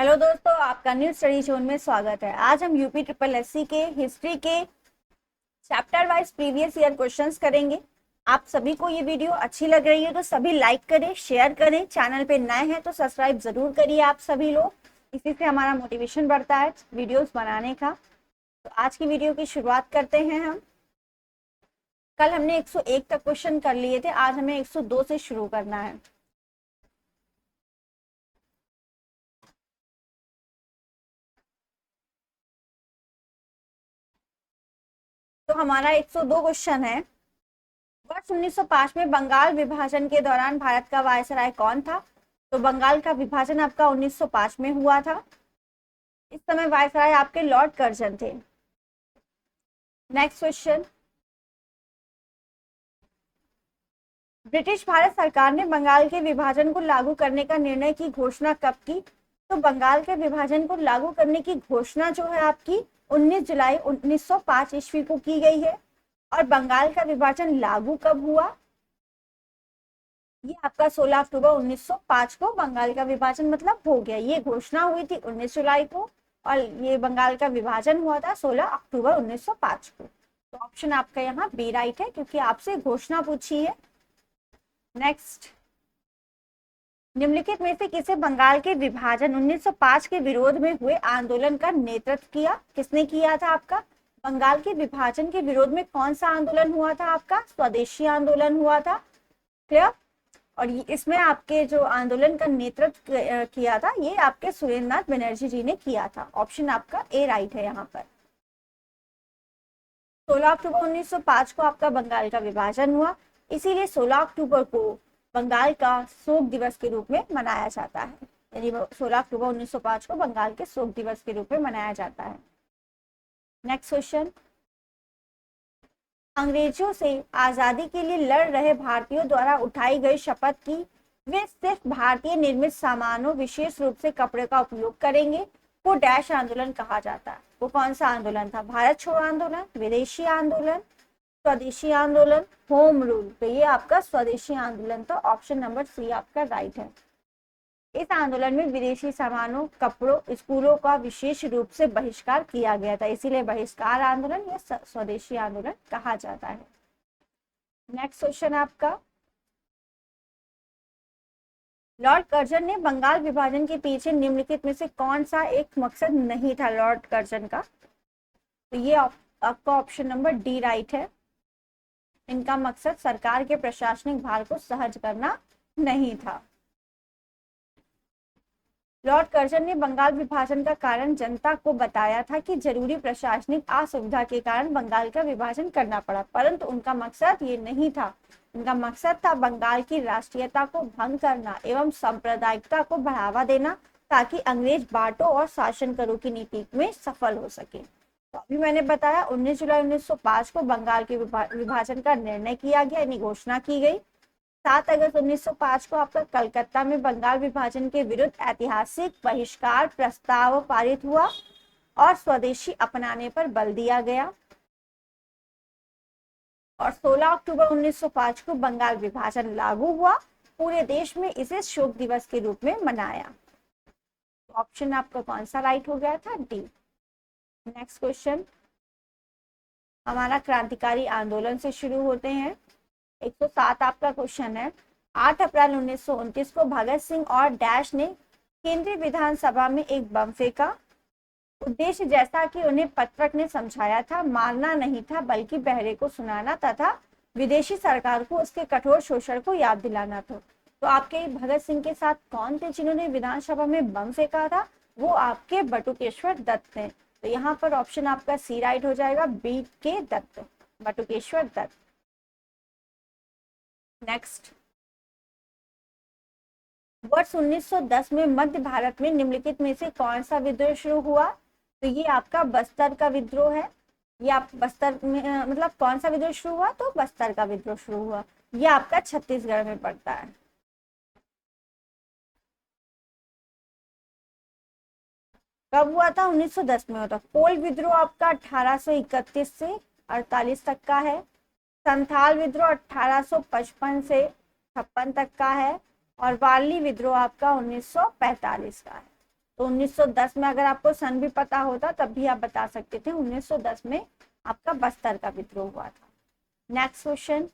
Hello दोस्तों, आपका new study zone में स्वागत है। आज हम यूपी ट्रिपल एससी के हिस्ट्री के chapter wise previous year questions करेंगे। आप सभी को ये वीडियो अच्छी लग रही है तो सभी लाइक करें, शेयर करें। चैनल पे नए हैं तो सब्सक्राइब जरूर करिए आप सभी लोग, इसी से हमारा मोटिवेशन बढ़ता है वीडियोस बनाने का। तो आज की वीडियो की शुरुआत करते हैं हम। कल हमने 101 तक क्वेश्चन कर लिए थे, आज हमें 102 से शुरू करना है। तो हमारा 102 क्वेश्चन है, वर्ष 1905 में बंगाल विभाजन के दौरान भारत का वायसराय कौन था? तो बंगाल का विभाजन आपका 1905 में हुआ था। इस समय वायसराय आपके लॉर्ड कर्जन थे। नेक्स्ट क्वेश्चन, ब्रिटिश भारत सरकार ने बंगाल के विभाजन को लागू करने का निर्णय की घोषणा कब की? तो बंगाल के विभाजन को लागू करने की घोषणा जो है आपकी 19 जुलाई 1905 ईस्वी को की गई है। और बंगाल का विभाजन लागू कब हुआ? ये आपका 16 अक्टूबर 1905 को बंगाल का विभाजन मतलब हो गया। ये घोषणा हुई थी 19 जुलाई को और ये बंगाल का विभाजन हुआ था 16 अक्टूबर 1905 को। तो ऑप्शन आपका यहाँ बी राइट है, क्योंकि आपसे घोषणा पूछी है। नेक्स्ट, निम्नलिखित में से किसे बंगाल के विभाजन 1905 के विरोध में हुए आंदोलन का नेतृत्व किया? किसने किया था आपका? बंगाल के विभाजन के विरोध में कौन सा आंदोलन हुआ था आपका? स्वदेशी आंदोलन हुआ था। क्लियर? और इसमें आपके जो आंदोलन का नेतृत्व किया था ये आपके सुरेंद्रनाथ बनर्जी जी ने किया था। ऑप्शन आपका ए राइट है यहाँ पर। 16 अक्टूबर 1905 को आपका बंगाल का विभाजन हुआ, इसीलिए 16 अक्टूबर को बंगाल का शोक दिवस के रूप में मनाया जाता है। यानी 16 अक्टूबर 1905 को बंगाल के शोक दिवस के रूप में मनाया जाता है। नेक्स्ट क्वेश्चन, अंग्रेजों से आजादी के लिए लड़ रहे भारतीयों द्वारा उठाई गई शपथ की वे सिर्फ भारतीय निर्मित सामानों विशेष रूप से कपड़े का उपयोग करेंगे वो डैश आंदोलन कहा जाता है। वो कौन सा आंदोलन था? भारत छोड़ो आंदोलन, विदेशी आंदोलन, स्वदेशी आंदोलन, होम रूल। तो ये आपका स्वदेशी आंदोलन था। ऑप्शन नंबर सी आपका राइट है। इस आंदोलन में विदेशी सामानों, कपड़ों, स्कूलों का विशेष रूप से बहिष्कार किया गया था, इसीलिए बहिष्कार आंदोलन या स्वदेशी आंदोलन कहा जाता है। नेक्स्ट क्वेश्चन आपका, लॉर्ड कर्जन ने बंगाल विभाजन के पीछे निम्नलिखित में से कौन सा एक मकसद नहीं था लॉर्ड कर्जन का? तो ये आपका ऑप्शन नंबर डी राइट है। इनका मकसद सरकार के प्रशासनिक भार को सहज करना नहीं था। लॉर्ड कर्जन ने बंगाल विभाजन का कारण जनता को बताया था कि जरूरी प्रशासनिक असुविधा के कारण बंगाल का विभाजन करना पड़ा, परंतु उनका मकसद ये नहीं था। उनका मकसद था बंगाल की राष्ट्रीयता को भंग करना एवं सांप्रदायिकता को बढ़ावा देना, ताकि अंग्रेज बांटो और शासन करो की नीति में सफल हो सके। तो अभी मैंने बताया 19 जुलाई 1905 को बंगाल के विभाजन का निर्णय किया गया, यानी घोषणा की गई। 7 अगस्त 1905 को आपका कलकत्ता में बंगाल विभाजन के विरुद्ध ऐतिहासिक बहिष्कार प्रस्ताव पारित हुआ और स्वदेशी अपनाने पर बल दिया गया। और 16 अक्टूबर 1905 को बंगाल विभाजन लागू हुआ। पूरे देश में इसे शोक दिवस के रूप में मनाया। ऑप्शन आपका कौन सा राइट हो गया था? डी। नेक्स्ट क्वेश्चन हमारा क्रांतिकारी आंदोलन से शुरू होते हैं। 107 आपका क्वेश्चन है, 8 अप्रैल 1929 को भगत सिंह और डैश ने केंद्रीय विधानसभा में एक बम फेंका। उद्देश्य जैसा कि उन्हें पत्रक ने समझाया था, मारना नहीं था बल्कि बहरे को सुनाना तथा विदेशी सरकार को उसके कठोर शोषण को याद दिलाना था। तो आपके भगत सिंह के साथ कौन थे जिन्होंने विधानसभा में बम फेंका था? वो आपके बटुकेश्वर दत्त थे। तो यहाँ पर ऑप्शन आपका सी राइट हो जाएगा, बी के दत्त, बटुकेश्वर दत्त। नेक्स्ट, वर्ष 1910 में मध्य भारत में निम्नलिखित में से कौन सा विद्रोह शुरू हुआ? तो ये आपका बस्तर का विद्रोह है। ये आप बस्तर में मतलब कौन सा विद्रोह शुरू हुआ? तो बस्तर का विद्रोह शुरू हुआ। ये आपका छत्तीसगढ़ में पड़ता है। कब हुआ था? 1910 में होता। कोल विद्रोह आपका 1831 से 48 तक का है। संथाल विद्रोह 1855 से 56 तक का है। और वारली विद्रोह आपका 1945 का है। तो 1910 में अगर आपको सन भी पता होता तब भी आप बता सकते थे 1910 में आपका बस्तर का विद्रोह हुआ था। नेक्स्ट क्वेश्चन,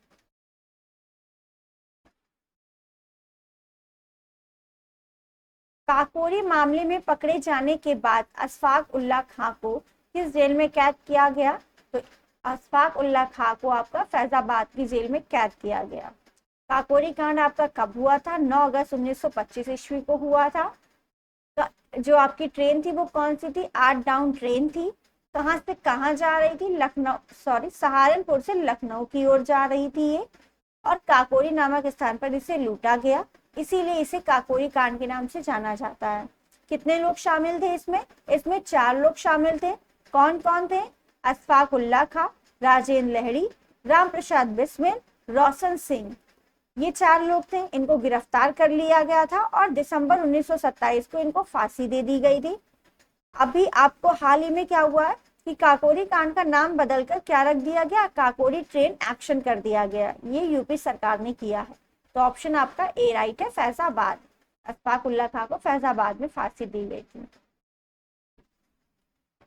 काकोरी मामले में पकड़े जाने के बाद अशफाक उल्ला खां को किस जेल में कैद किया गया? तो अशफाक उल्ला खां को आपका फैजाबाद की जेल में कैद किया गया। काकोरी कांड आपका कब हुआ था? 9 अगस्त 1925 ईस्वी को हुआ था। जो आपकी ट्रेन थी वो कौन सी थी? 8 डाउन ट्रेन थी। कहां से कहां जा रही थी? सहारनपुर से लखनऊ की ओर जा रही थी ये, और काकोरी नामक स्थान पर इसे लूटा गया, इसीलिए इसे काकोरी कांड के नाम से जाना जाता है। कितने लोग शामिल थे इसमें? इसमें 4 लोग शामिल थे। कौन कौन थे? अशफाक उल्ला खां, राजेंद्र लहड़ी, राम प्रसाद बिस्मिल, रोशन सिंह, ये 4 लोग थे। इनको गिरफ्तार कर लिया गया था और दिसंबर 1927 को इनको फांसी दे दी गई थी। अभी आपको हाल ही में क्या हुआ है कि काकोरी कांड का नाम बदलकर क्या रख दिया गया? काकोरी ट्रेन एक्शन कर दिया गया। ये यूपी सरकार ने किया है। तो ऑप्शन आपका ए राइट है, फैजाबाद। अशफाक उल्ला खां को फैजाबाद में फांसी दी गई थी।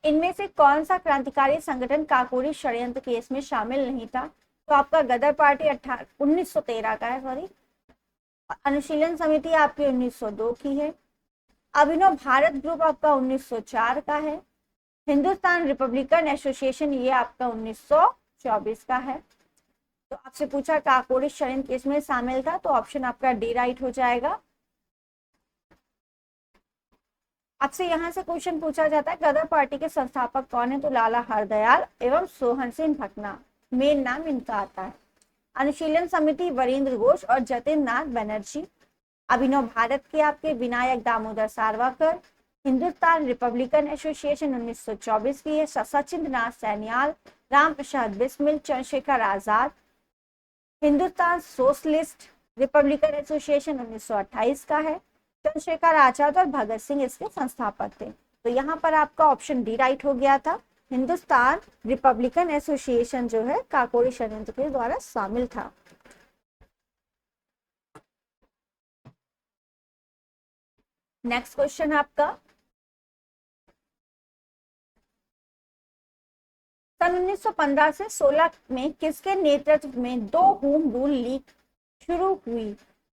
इनमें से कौन सा क्रांतिकारी संगठन काकोरी षड्यंत्र केस में शामिल नहीं था? तो आपका गदर पार्टी 1913 का है, सॉरी। अनुशीलन समिति आपकी 1902 की है। अभिनव भारत ग्रुप आपका 1904 का है। हिंदुस्तान रिपब्लिकन एसोसिएशन ये आपका 1924 का है। तो आपसे पूछा काकोरी षड्यंत्र केस में शामिल था, तो ऑप्शन आपका डी राइट हो जाएगा। आपसे यहाँ से क्वेश्चन पूछा जाता है गदर पार्टी के संस्थापक कौन है? तो लाला हरदयाल एवं सोहन सिंह भकना, मेन नाम इनका आता है। अनुशीलन समिति वरिंद्र घोष और जतिन नाथ बनर्जी। अभिनव भारत के आपके विनायक दामोदर सावरकर। हिंदुस्तान रिपब्लिकन एसोसिएशन 1924 की है, Sachindra Nath सैनियाल, Ram Prasad Bismil, Chandrashekhar Azad. Hindustan socialist Republican association 1928 का है, चंद्रशेखर आजाद और भगत सिंह इसके संस्थापक थे। तो यहाँ पर आपका ऑप्शन डी राइट हो गया था। हिंदुस्तान रिपब्लिकन एसोसिएशन जो है काकोरी षड्यंत्र के द्वारा शामिल था। नेक्स्ट क्वेश्चन आपका, सन 1915 से 16 में किसके नेतृत्व में 2 होम रूल लीग शुरू हुई?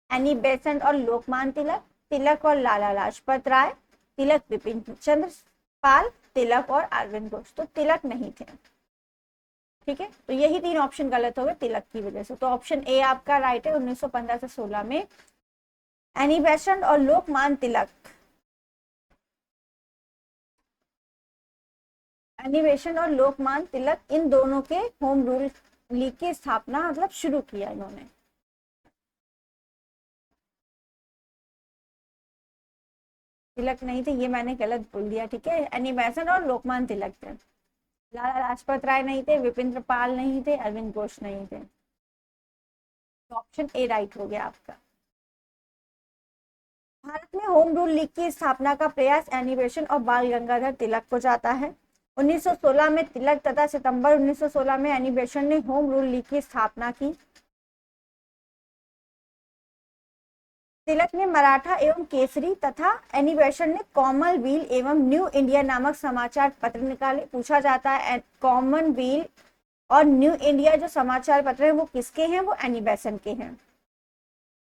एनी बेसेंट और लोकमान तिलक, तिलक और लाला लाजपत राय, तिलक विपिन चंद्र पाल, तिलक और अरविंद घोष। तो तिलक नहीं थे, ठीक है। तो यही 3 ऑप्शन गलत हो गए तिलक की वजह से। तो ऑप्शन ए आपका राइट है। 1915 से 16 में एनी बेसेंट और लोकमान तिलक, एनी बेसेंट और लोकमान तिलक, इन दोनों के होम रूल लीग की स्थापना मतलब शुरू किया इन्होंने। तिलक नहीं थे, ये मैंने गलत बोल दिया, ठीक है। एनी बेसेंट और लोकमान तिलक थे। लाला लाजपत राय नहीं थे, विपिन पाल नहीं थे, अरविंद घोष नहीं थे। तो ऑप्शन ए राइट हो गया आपका। भारत में होम रूल लीग की स्थापना का प्रयास एनी बेसेंट और बाल गंगाधर तिलक को जाता है। 1916 में तिलक तथा सितंबर 1916 में एनी बेसेंट ने होम रूल लीग की स्थापना की। तिलक ने मराठा एवं केसरी तथा एनी बेसेंट ने कॉमनवेल एवं न्यू इंडिया नामक समाचार पत्र निकाले। पूछा जाता है कॉमनवेल और न्यू इंडिया जो समाचार पत्र है वो किसके हैं? वो एनी बेसेंट के हैं।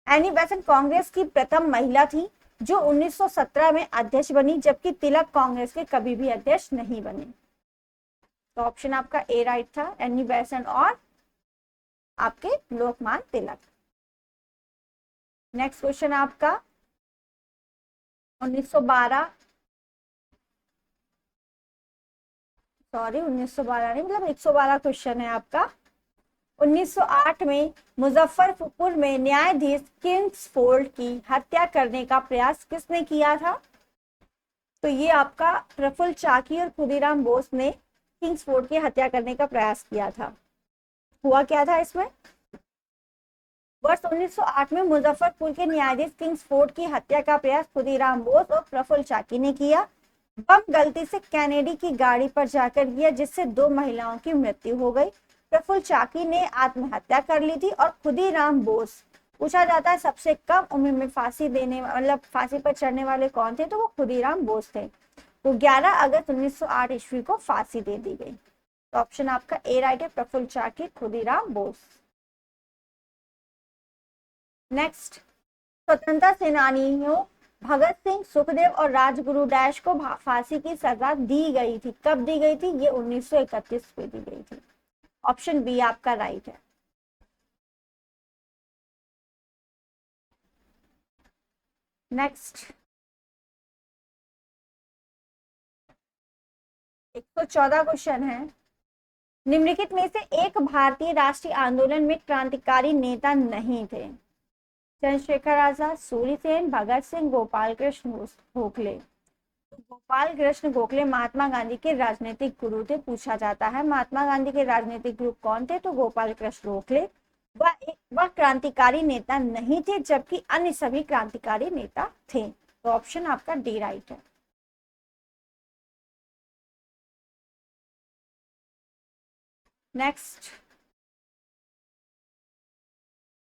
एनी बेसेंट कांग्रेस की प्रथम महिला थी जो 1917 में अध्यक्ष बनी, जबकि तिलक कांग्रेस के कभी भी अध्यक्ष नहीं बने। तो ऑप्शन आपका ए राइट था, एनी बेसेंट और आपके लोकमान तिलक। नेक्स्ट क्वेश्चन आपका 1912 नहीं, मतलब 112 क्वेश्चन है आपका। 1908 में मुजफ्फरपुर में न्यायाधीश किंग्सफोर्ड की हत्या करने का प्रयास किसने किया था? तो ये आपका प्रफुल्ल चाकी और खुदीराम बोस ने किंग्सफोर्ड की हत्या करने का प्रयास किया था। हुआ क्या था इसमें? वर्ष 1908 में मुजफ्फरपुर के न्यायाधीश किंग्सफोर्ड की हत्या का प्रयास खुदीराम बोस और प्रफुल्ल चाकी ने किया। बम गलती से कैनेडी की गाड़ी पर जाकर किया, जिससे 2 महिलाओं की मृत्यु हो गई। प्रफुल्ल चाकी ने आत्महत्या कर ली थी और खुदीराम बोस पूछा जाता है सबसे कम उम्र में फांसी देने मतलब फांसी पर चढ़ने वाले कौन थे, तो वो खुदीराम बोस थे। तो 11 अगस्त 1908 ईस्वी को फांसी दे दी गई। तो ऑप्शन आपका ए राइट है, प्रफुल्ल चाकी, खुदीराम बोस। नेक्स्ट, स्वतंत्रता सेनानियों भगत सिंह, सुखदेव और राजगुरु डैश को फांसी की सजा दी गई थी। कब दी गई थी? ये 1931 में दी गई थी। ऑप्शन बी आपका राइट है। नेक्स्ट, 114 क्वेश्चन है। निम्नलिखित में से एक भारतीय राष्ट्रीय आंदोलन में क्रांतिकारी नेता नहीं थे। चंद्रशेखर आजाद, सूर्य सेन, भगत सिंह, गोपाल कृष्ण गोखले। गोपाल कृष्ण गोखले महात्मा गांधी के राजनीतिक गुरु थे। पूछा जाता है महात्मा गांधी के राजनीतिक गुरु कौन थे, तो गोपाल कृष्ण गोखले। वह क्रांतिकारी नेता नहीं थे, जबकि अन्य सभी क्रांतिकारी नेता थे। तो ऑप्शन आपका डी राइट है। नेक्स्ट,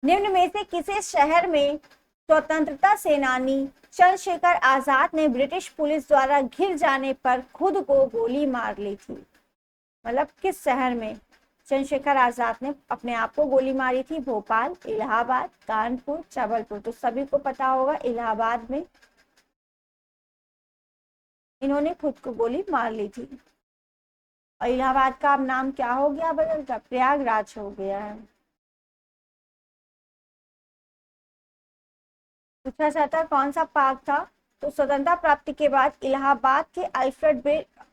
निम्न में से किसी शहर में स्वतंत्रता सेनानी चंद्रशेखर आजाद ने ब्रिटिश पुलिस द्वारा घिर जाने पर खुद को गोली मार ली थी? मतलब किस शहर में चंद्रशेखर आजाद ने अपने आप को गोली मारी थी? भोपाल, इलाहाबाद, कानपुर, जबलपुर। तो सभी को पता होगा इलाहाबाद में इन्होंने खुद को गोली मार ली थी। और इलाहाबाद का अब नाम क्या हो गया बदलकर? प्रयागराज हो गया है। पूछा जाता है कौन सा पार्क था, तो स्वतंत्रता प्राप्ति के बाद इलाहाबाद के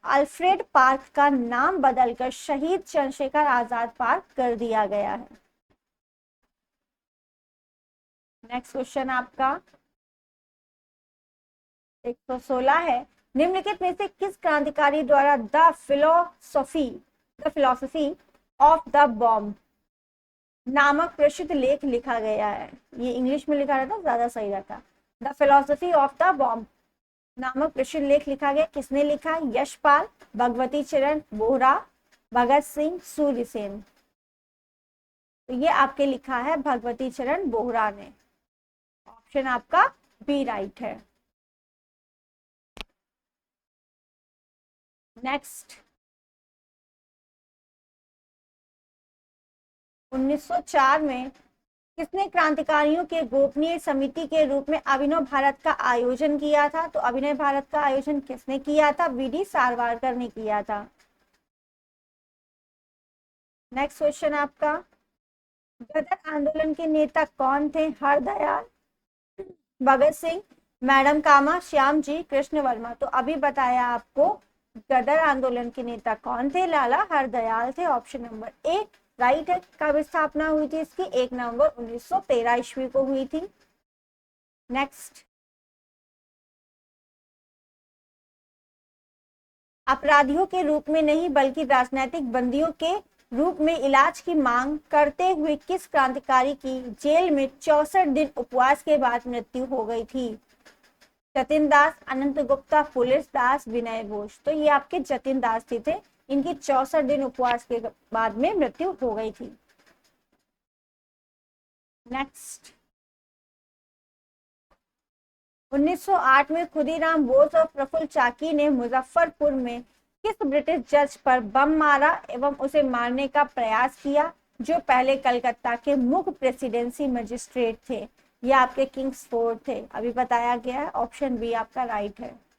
अल्फ्रेड पार्क का नाम बदलकर शहीद चंद्रशेखर आजाद पार्क कर दिया गया है। नेक्स्ट क्वेश्चन आपका 116 है। निम्नलिखित में से किस क्रांतिकारी द्वारा the philosophy of the bomb नामक प्रसिद्ध लेख लिखा गया है? ये इंग्लिश में लिखा रहता ज्यादा सही रहता। The philosophy of the bomb नामक प्रसिद्ध लेख लिखा गया, किसने लिखा? यशपाल, भगवती चरण बोहरा, भगत सिंह, सूर्य सेन। तो ये आपके लिखा है भगवती चरण बोहरा ने। ऑप्शन आपका बी राइट है। नेक्स्ट, 1904 में किसने क्रांतिकारियों के गोपनीय समिति के रूप में अभिनव भारत का आयोजन किया था? तो अभिनव भारत का आयोजन किसने किया था? वीडी सावरकर ने किया था। नेक्स्ट क्वेश्चन आपका, गदर आंदोलन के नेता कौन थे? हरदयाल, भगत सिंह, मैडम कामा, श्याम जी कृष्ण वर्मा। तो अभी बताया आपको गदर आंदोलन के नेता कौन थे? लाला हरदयाल थे। ऑप्शन नंबर ए राइट है। कब स्थापना हुई थी इसकी? 1 नवंबर 1913 ईस्वी को हुई थी। नेक्स्ट, अपराधियों के रूप में नहीं बल्कि राजनीतिक बंदियों के रूप में इलाज की मांग करते हुए किस क्रांतिकारी की जेल में 64 दिन उपवास के बाद मृत्यु हो गई थी? जतिन दास, अनंत गुप्ता, पुलिस दास, विनय घोष। तो ये आपके जतिन दास थे। इनकी 64 दिन उपवास के बाद में मृत्यु हो गई थी। नेक्स्ट, 1908 में खुदीराम बोस और प्रफुल्ल चाकी ने मुजफ्फरपुर में किस ब्रिटिश जज पर बम मारा एवं उसे मारने का प्रयास किया, जो पहले कलकत्ता के मुख्य प्रेसिडेंसी मजिस्ट्रेट थे? ये आपके किंग्स फोर्ड थे। अभी बताया गया है। ऑप्शन बी आपका राइट है।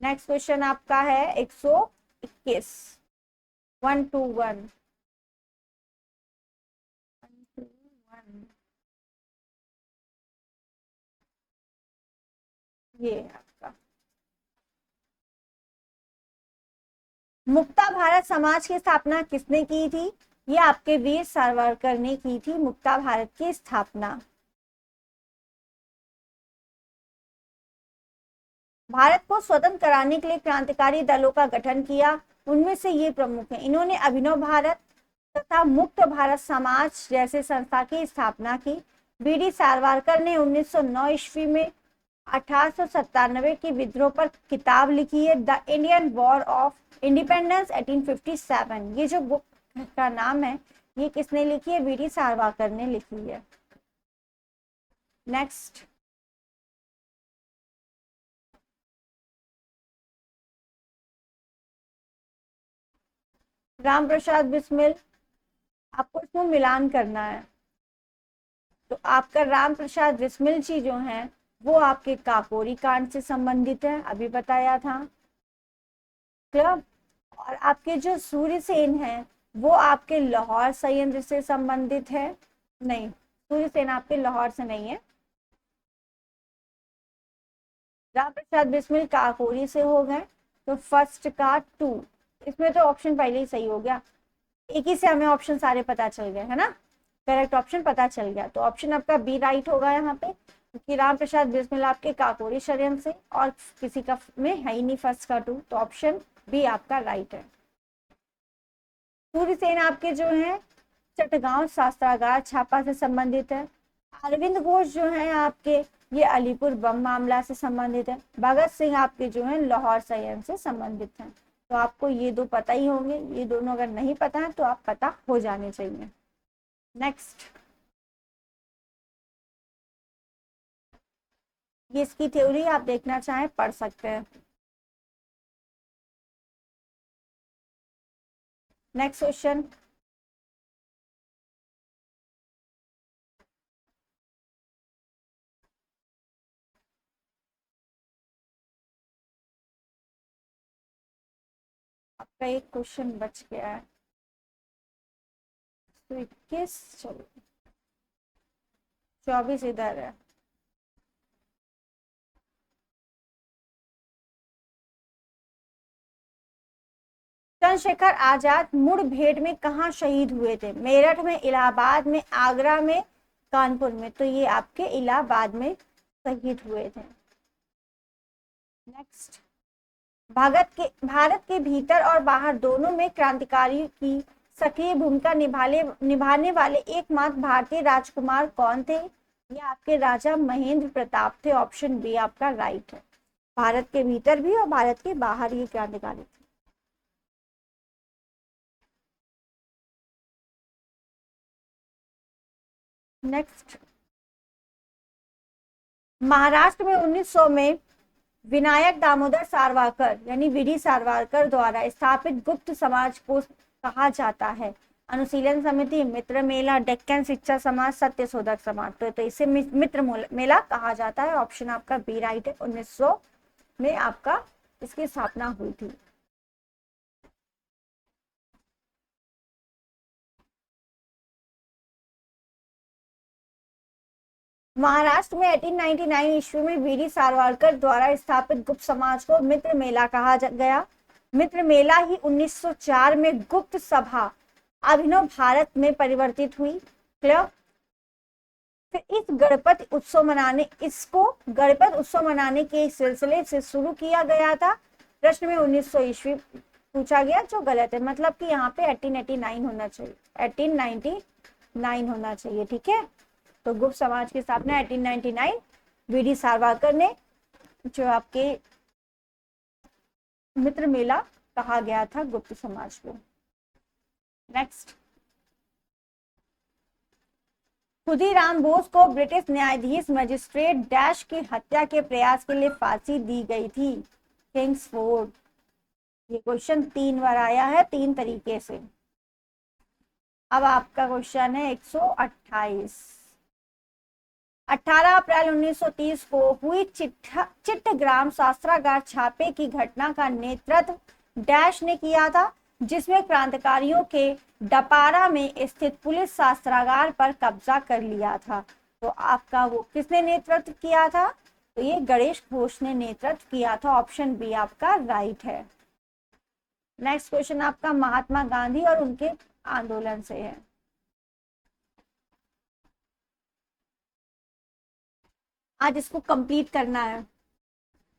नेक्स्ट क्वेश्चन आपका है 121, 121। ये आपका मुक्ता भारत समाज की स्थापना किसने की थी? ये आपके वीर सावरकर ने की थी मुक्ता भारत की स्थापना। भारत को स्वतंत्र कराने के लिए क्रांतिकारी दलों का गठन किया। उनमें से ये प्रमुख हैं। इन्होंने अभिनव भारत तथा मुक्त भारत समाज जैसे संस्था की स्थापना की। बीडी सावरकर ने 1909 ईस्वी में 1897 की विद्रोह पर किताब लिखी है, the Indian war of independence 1857। ये जो बुक का नाम है ये किसने लिखी है? वीडी सावरकर ने लिखी है। नेक्स्ट, राम प्रसाद बिस्मिल, आपको इसमें मिलान करना है। तो आपका राम प्रसाद बिस्मिल जी जो हैं वो आपके काकोरी कांड से संबंधित है, अभी बताया था। क्लियर? और आपके जो सूर्यसेन हैं वो आपके लाहौर संयंत्र से संबंधित है। नहीं, सूर्यसेन आपके लाहौर से नहीं है। राम प्रसाद बिस्मिल काकोरी से हो गए, तो फर्स्ट का 2। इसमें तो ऑप्शन पहले ही सही हो गया, एक ही से हमें ऑप्शन सारे पता चल गए है ना, करेक्ट ऑप्शन पता चल गया। तो ऑप्शन आपका बी राइट होगा यहाँ पे, क्योंकि राम प्रसाद बिस्मिल आपके काकोरी षड्यंत्र से और किसी का में है ही नहीं फर्स्ट का 2, तो ऑप्शन बी आपका राइट है। सूर्यसेन आपके जो है चटगांव शास्त्रागार छापा से संबंधित है। अरविंद घोष जो है आपके ये अलीपुर बम मामला से संबंधित है। भगत सिंह आपके जो है लाहौर संयंत्र से संबंधित हैं। तो आपको ये दो पता ही होंगे, ये दोनों अगर नहीं पता है तो आप पता हो जाने चाहिए। नेक्स्ट, ये इसकी थ्योरी आप देखना चाहें पढ़ सकते हैं। नेक्स्ट क्वेश्चन, आपका एक क्वेश्चन बच गया है। तो 21 24 इधर है। चंद्रशेखर आजाद मुठभेड़ में कहाँ शहीद हुए थे? मेरठ में, इलाहाबाद में, आगरा में, कानपुर में? तो ये आपके इलाहाबाद में शहीद हुए थे। नेक्स्ट, भारत के भीतर और बाहर दोनों में क्रांतिकारी की सक्रिय भूमिका निभाने वाले एकमात्र भारतीय राजकुमार कौन थे? ये आपके राजा महेंद्र प्रताप थे। ऑप्शन बी आपका राइट है। भारत के भीतर भी और भारत के बाहर ये क्रांतिकारी थे। नेक्स्ट, महाराष्ट्र में 1900 में विनायक दामोदर सावरकर यानी वीडी सावरकर द्वारा स्थापित गुप्त समाज को कहा जाता है? अनुशीलन समिति, मित्र मेला, डेक्कन शिक्षा समाज, सत्य शोधक समाज? तो इसे मित्र मेला कहा जाता है। ऑप्शन आपका बी राइट है। 1900 में आपका इसकी स्थापना हुई थी। महाराष्ट्र में 1899 ईस्वी में वीडी सावरकर द्वारा स्थापित गुप्त समाज को मित्र मेला कहा गया। मित्र मेला ही 1904 में गुप्त सभा अभिनव भारत में परिवर्तित हुई। क्लियर? फिर इसको गणपति उत्सव मनाने के सिलसिले से शुरू किया गया था। प्रश्न में 1900 ईस्वी पूछा गया, जो गलत है, मतलब कि यहाँ पे 1889 होना चाहिए, 1899 होना चाहिए। ठीक है, तो गुप्त समाज की स्थापना 1899 वीडी सावरकर ने, जो आपके मित्र मेला कहा गया था गुप्त समाज को। नेक्स्ट, खुदीराम बोस को ब्रिटिश न्यायाधीश मजिस्ट्रेट डैश की हत्या के प्रयास के लिए फांसी दी गई थी? किंग्सफोर्ड। ये क्वेश्चन 3 बार आया है 3 तरीके से। अब आपका क्वेश्चन है 128। 18 अप्रैल 1930 को हुई चिट्टग्राम शस्त्रागार छापे की घटना का नेतृत्व डैश ने किया था, जिसमें क्रांतिकारियों के डपारा में स्थित पुलिस शस्त्रागार पर कब्जा कर लिया था। तो आपका वो किसने नेतृत्व किया था? तो ये गणेश घोष ने नेतृत्व किया था। ऑप्शन बी आपका राइट है। नेक्स्ट क्वेश्चन आपका महात्मा गांधी और उनके आंदोलन से है। आज इसको कंप्लीट करना है।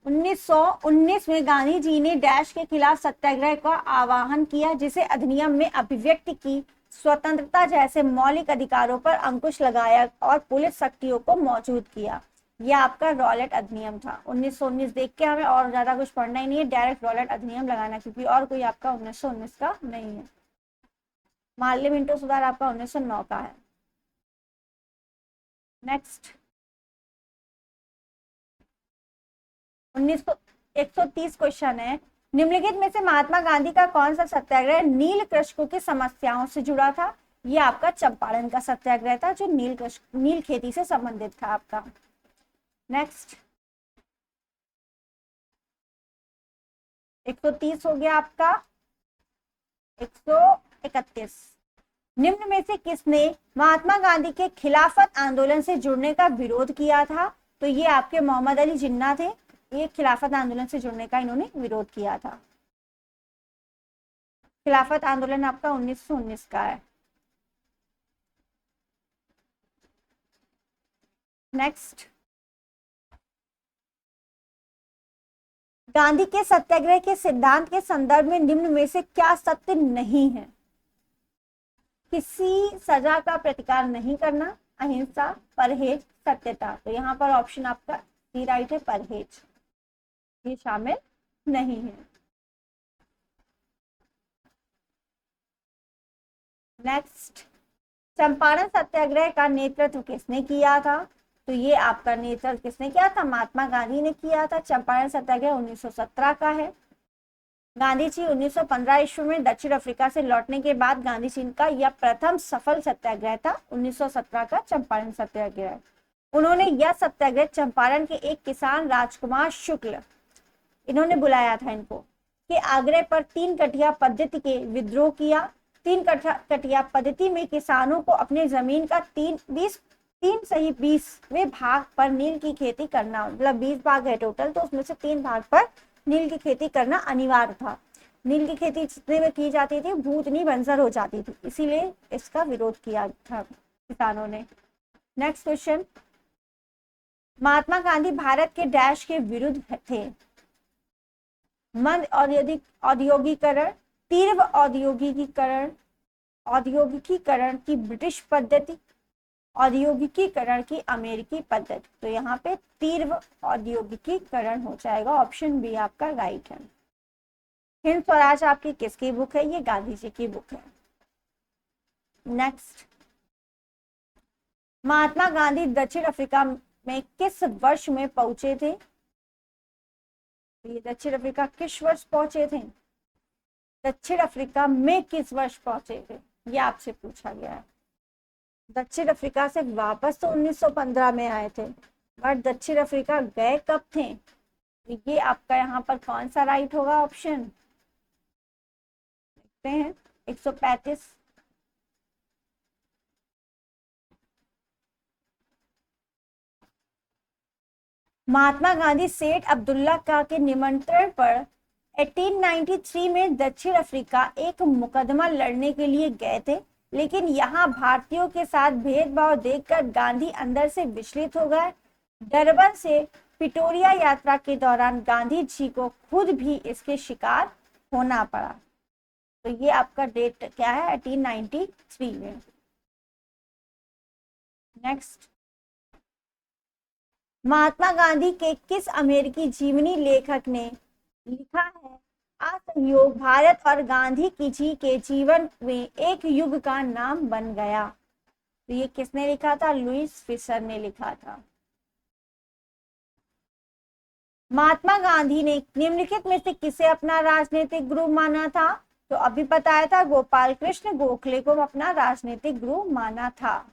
1919 में गांधी जी ने डैश के खिलाफ सत्याग्रह का आह्वान किया, जिसे अधिनियम में अभिव्यक्ति की स्वतंत्रता जैसे मौलिक अधिकारों पर अंकुश लगाया और पुलिस शक्तियों को मौजूद किया। यह आपका रॉलेट अधिनियम था। 1919 देख के हमें और ज्यादा कुछ पढ़ना ही नहीं है, डायरेक्ट रॉलेट अधिनियम लगाना, क्योंकि और कोई आपका 1919 का नहीं है। मार्ले मिंटो सुधार आपका 1909 का है। नेक्स्ट 130 क्वेश्चन है। निम्नलिखित में से महात्मा गांधी का कौन सा सत्याग्रह नील कृषकों की समस्याओं से जुड़ा था? ये आपका चंपारण का सत्याग्रह था जो नील खेती से संबंधित था आपका। नेक्स्ट 130 हो गया आपका। 131 निम्न में से किसने महात्मा गांधी के खिलाफत आंदोलन से जुड़ने का विरोध किया था? तो ये आपके मोहम्मद अली जिन्ना थे। ये खिलाफत आंदोलन से जुड़ने का इन्होंने विरोध किया था। खिलाफत आंदोलन आपका 1919 का है। नेक्स्ट गांधी के सत्याग्रह के सिद्धांत के संदर्भ में निम्न में से क्या सत्य नहीं है? किसी सजा का प्रतिकार नहीं करना, अहिंसा, परहेज, सत्यता। तो यहाँ पर ऑप्शन आपका सी राइट है, परहेज ये शामिल नहीं है। नेक्स्ट चंपारण सत्याग्रह का नेतृत्व किसने किया था? तो ये आपका नेतृत्व किसने किया था? महात्मा गांधी ने किया था। चंपारण सत्याग्रह 1917 का है। गांधी जी 1915 ईस्वी में दक्षिण अफ्रीका से लौटने के बाद गांधी जी का यह प्रथम सफल सत्याग्रह था, 1917 का चंपारण सत्याग्रह। उन्होंने यह सत्याग्रह चंपारण के एक किसान राजकुमार शुक्ल, इन्होंने बुलाया था इनको, के आग्रह पर 3 कटिया पद्धति के विद्रोह किया। 3 कटिया पद्धति में किसानों को अपने जमीन का 3/20 भाग पर नील की खेती करना, मतलब 20 भाग है टोटल, तो उसमें से 3 भाग पर नील की खेती करना अनिवार्य था। नील की खेती जितने में की जाती थी वो उतनी बंजर हो जाती थी, इसीलिए इसका विरोध किया था किसानों ने। नेक्स्ट क्वेश्चन, महात्मा गांधी भारत के डैश के विरुद्ध थे? मंद औद्योगिकरण, तीव्र औद्योगिकीकरण की ब्रिटिश पद्धति, औद्योगिकीकरण की अमेरिकी पद्धति। तो यहाँ पे तीव्र औद्योगिकीकरण हो जाएगा, ऑप्शन बी आपका राइट है। हिंद स्वराज आपकी किसकी बुक है? ये गांधी जी की बुक है। नेक्स्ट महात्मा गांधी दक्षिण अफ्रीका में किस वर्ष में पहुंचे थे? ये दक्षिण अफ्रीका किस वर्ष पहुंचे थे? दक्षिण अफ्रीका में किस वर्ष पहुंचे थे, ये आपसे पूछा गया है। दक्षिण अफ्रीका से वापस तो 1915 में आए थे, बट दक्षिण अफ्रीका गए कब थे? ये आपका यहाँ पर कौन सा राइट होगा ऑप्शन? देखते हैं 135। महात्मा गांधी सेठ अब्दुल्ला का के निमंत्रण पर 1893 में दक्षिण अफ्रीका एक मुकदमा लड़ने के लिए गए थे, लेकिन यहाँ भारतीयों के साथ भेदभाव देखकर गांधी अंदर से विचलित हो गए। डरबन से पिटोरिया यात्रा के दौरान गांधी जी को खुद भी इसके शिकार होना पड़ा। तो ये आपका डेट क्या है? 1893 में। नेक्स्ट महात्मा गांधी के किस अमेरिकी जीवनी लेखक ने लिखा है असहयोग भारत और गांधी जी के जीवन में एक युग का नाम बन गया? तो ये किसने लिखा था? लुईस फिशर ने लिखा था। महात्मा गांधी ने निम्नलिखित में से किसे अपना राजनीतिक गुरु माना था? तो अभी बताया था गोपाल कृष्ण गोखले को अपना राजनीतिक गुरु माना था।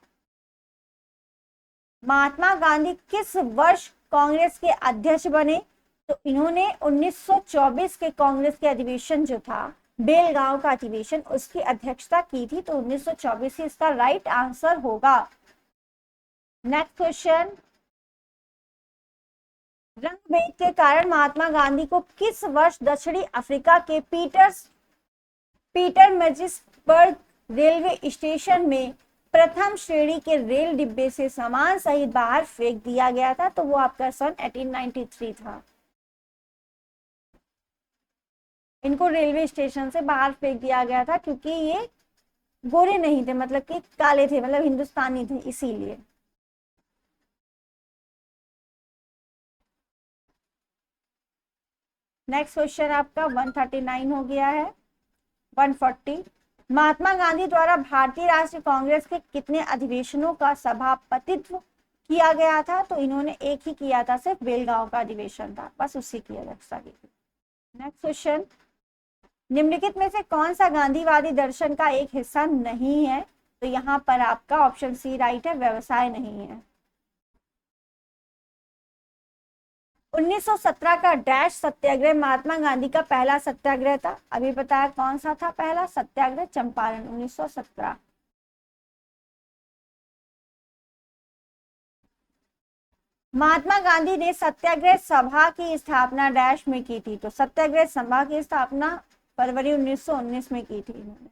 महात्मा गांधी किस वर्ष कांग्रेस के अध्यक्ष बने? तो इन्होंने 1924 के कांग्रेस के अधिवेशन जो था बेलगांव का अधिवेशन, उसकी अध्यक्षता की थी। तो 1924 ही इसका राइट आंसर होगा। नेक्स्ट क्वेश्चन, रंगभेद के कारण महात्मा गांधी को किस वर्ष दक्षिणी अफ्रीका के पीटर मैजिसबर्ग रेलवे स्टेशन में प्रथम श्रेणी के रेल डिब्बे से सामान सहित बाहर फेंक दिया गया था? तो वो आपका सन 1893 था। इनको रेलवे स्टेशन से बाहर फेंक दिया गया था क्योंकि ये गोरे नहीं थे, मतलब कि काले थे, मतलब हिंदुस्तानी थे, इसीलिए। नेक्स्ट क्वेश्चन आपका 139 हो गया है। 140 महात्मा गांधी द्वारा भारतीय राष्ट्रीय कांग्रेस के कितने अधिवेशनों का सभापतित्व किया गया था? तो इन्होंने एक ही किया था, सिर्फ बेलगांव का अधिवेशन था, बस उसी की अध्यक्षता की थी। नेक्स्ट क्वेश्चन, निम्नलिखित में से कौन सा गांधीवादी दर्शन का एक हिस्सा नहीं है? तो यहाँ पर आपका ऑप्शन सी राइट है, व्यवसाय नहीं है। 1917 का डैश सत्याग्रह महात्मा गांधी का पहला सत्याग्रह था। अभी बताया कौन सा था पहला सत्याग्रह? चंपारण, 1917। महात्मा गांधी ने सत्याग्रह सभा की स्थापना डैश में की थी। तो सत्याग्रह सभा की स्थापना फरवरी 1919 में की थी इन्होंने।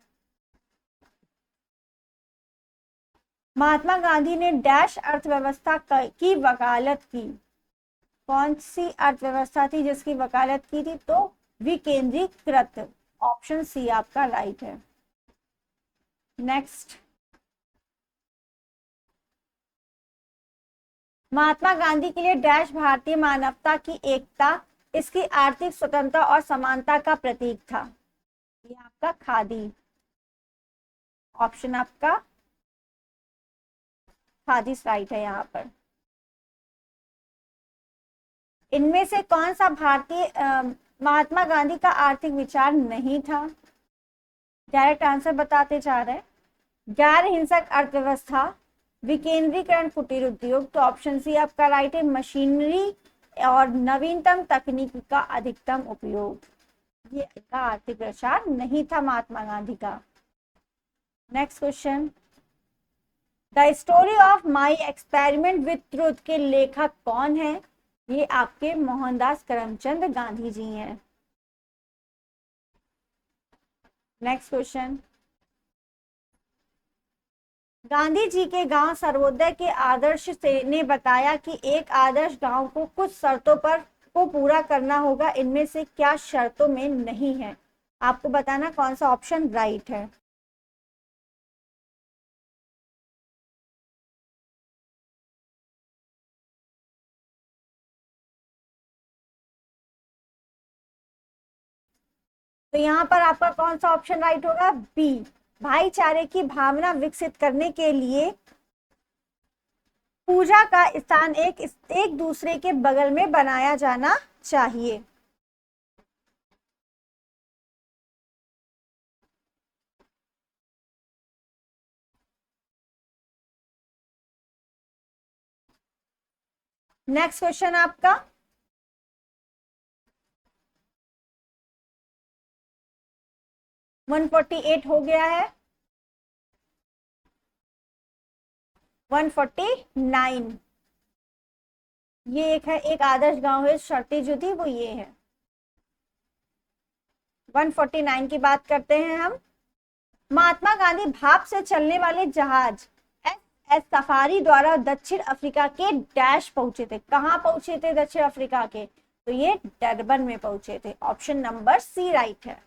महात्मा गांधी ने डैश अर्थव्यवस्था की वकालत की। कौन सी अर्थव्यवस्था थी जिसकी वकालत की थी? तो विकेंद्रीकृत, ऑप्शन सी आपका राइट है। नेक्स्ट, महात्मा गांधी के लिए डैश भारतीय मानवता की एकता, इसकी आर्थिक स्वतंत्रता और समानता का प्रतीक था। ये आपका खादी, ऑप्शन आपका खादी राइट है यहाँ पर। इनमें से कौन सा भारतीय महात्मा गांधी का आर्थिक विचार नहीं था? डायरेक्ट आंसर बताते जा रहे हैं। गैर हिंसक अर्थव्यवस्था, विकेंद्रीकरण, कुटीर उद्योग। तो ऑप्शन सी आपका राइट है, मशीनरी और नवीनतम तकनीक का अधिकतम उपयोग। ये इनका आर्थिक विचार नहीं था महात्मा गांधी का। Next question, the story of my experiment with truth के लेखक कौन है? ये आपके मोहनदास करमचंद गांधी जी हैं। नेक्स्ट क्वेश्चन, गांधी जी के गांव सर्वोदय के आदर्श से ने बताया कि एक आदर्श गांव को कुछ शर्तों पर को पूरा करना होगा, इनमें से क्या शर्तों में नहीं है? आपको बताना कौन सा ऑप्शन राइट है। तो यहाँ पर आपका कौन सा ऑप्शन राइट होगा? बी, भाईचारे की भावना विकसित करने के लिए पूजा का स्थान एक दूसरे के बगल में बनाया जाना चाहिए। नेक्स्ट क्वेश्चन आपका, वन 148 हो गया है। 149, ये एक है, एक आदर्श गांव है, शर्तें जो थी वो ये है। 149 की बात करते हैं हम। महात्मा गांधी भाप से चलने वाले जहाज एस सफारी द्वारा दक्षिण अफ्रीका के डैश पहुंचे थे। कहां पहुंचे थे दक्षिण अफ्रीका के? तो ये डरबन में पहुंचे थे, ऑप्शन नंबर सी राइट है।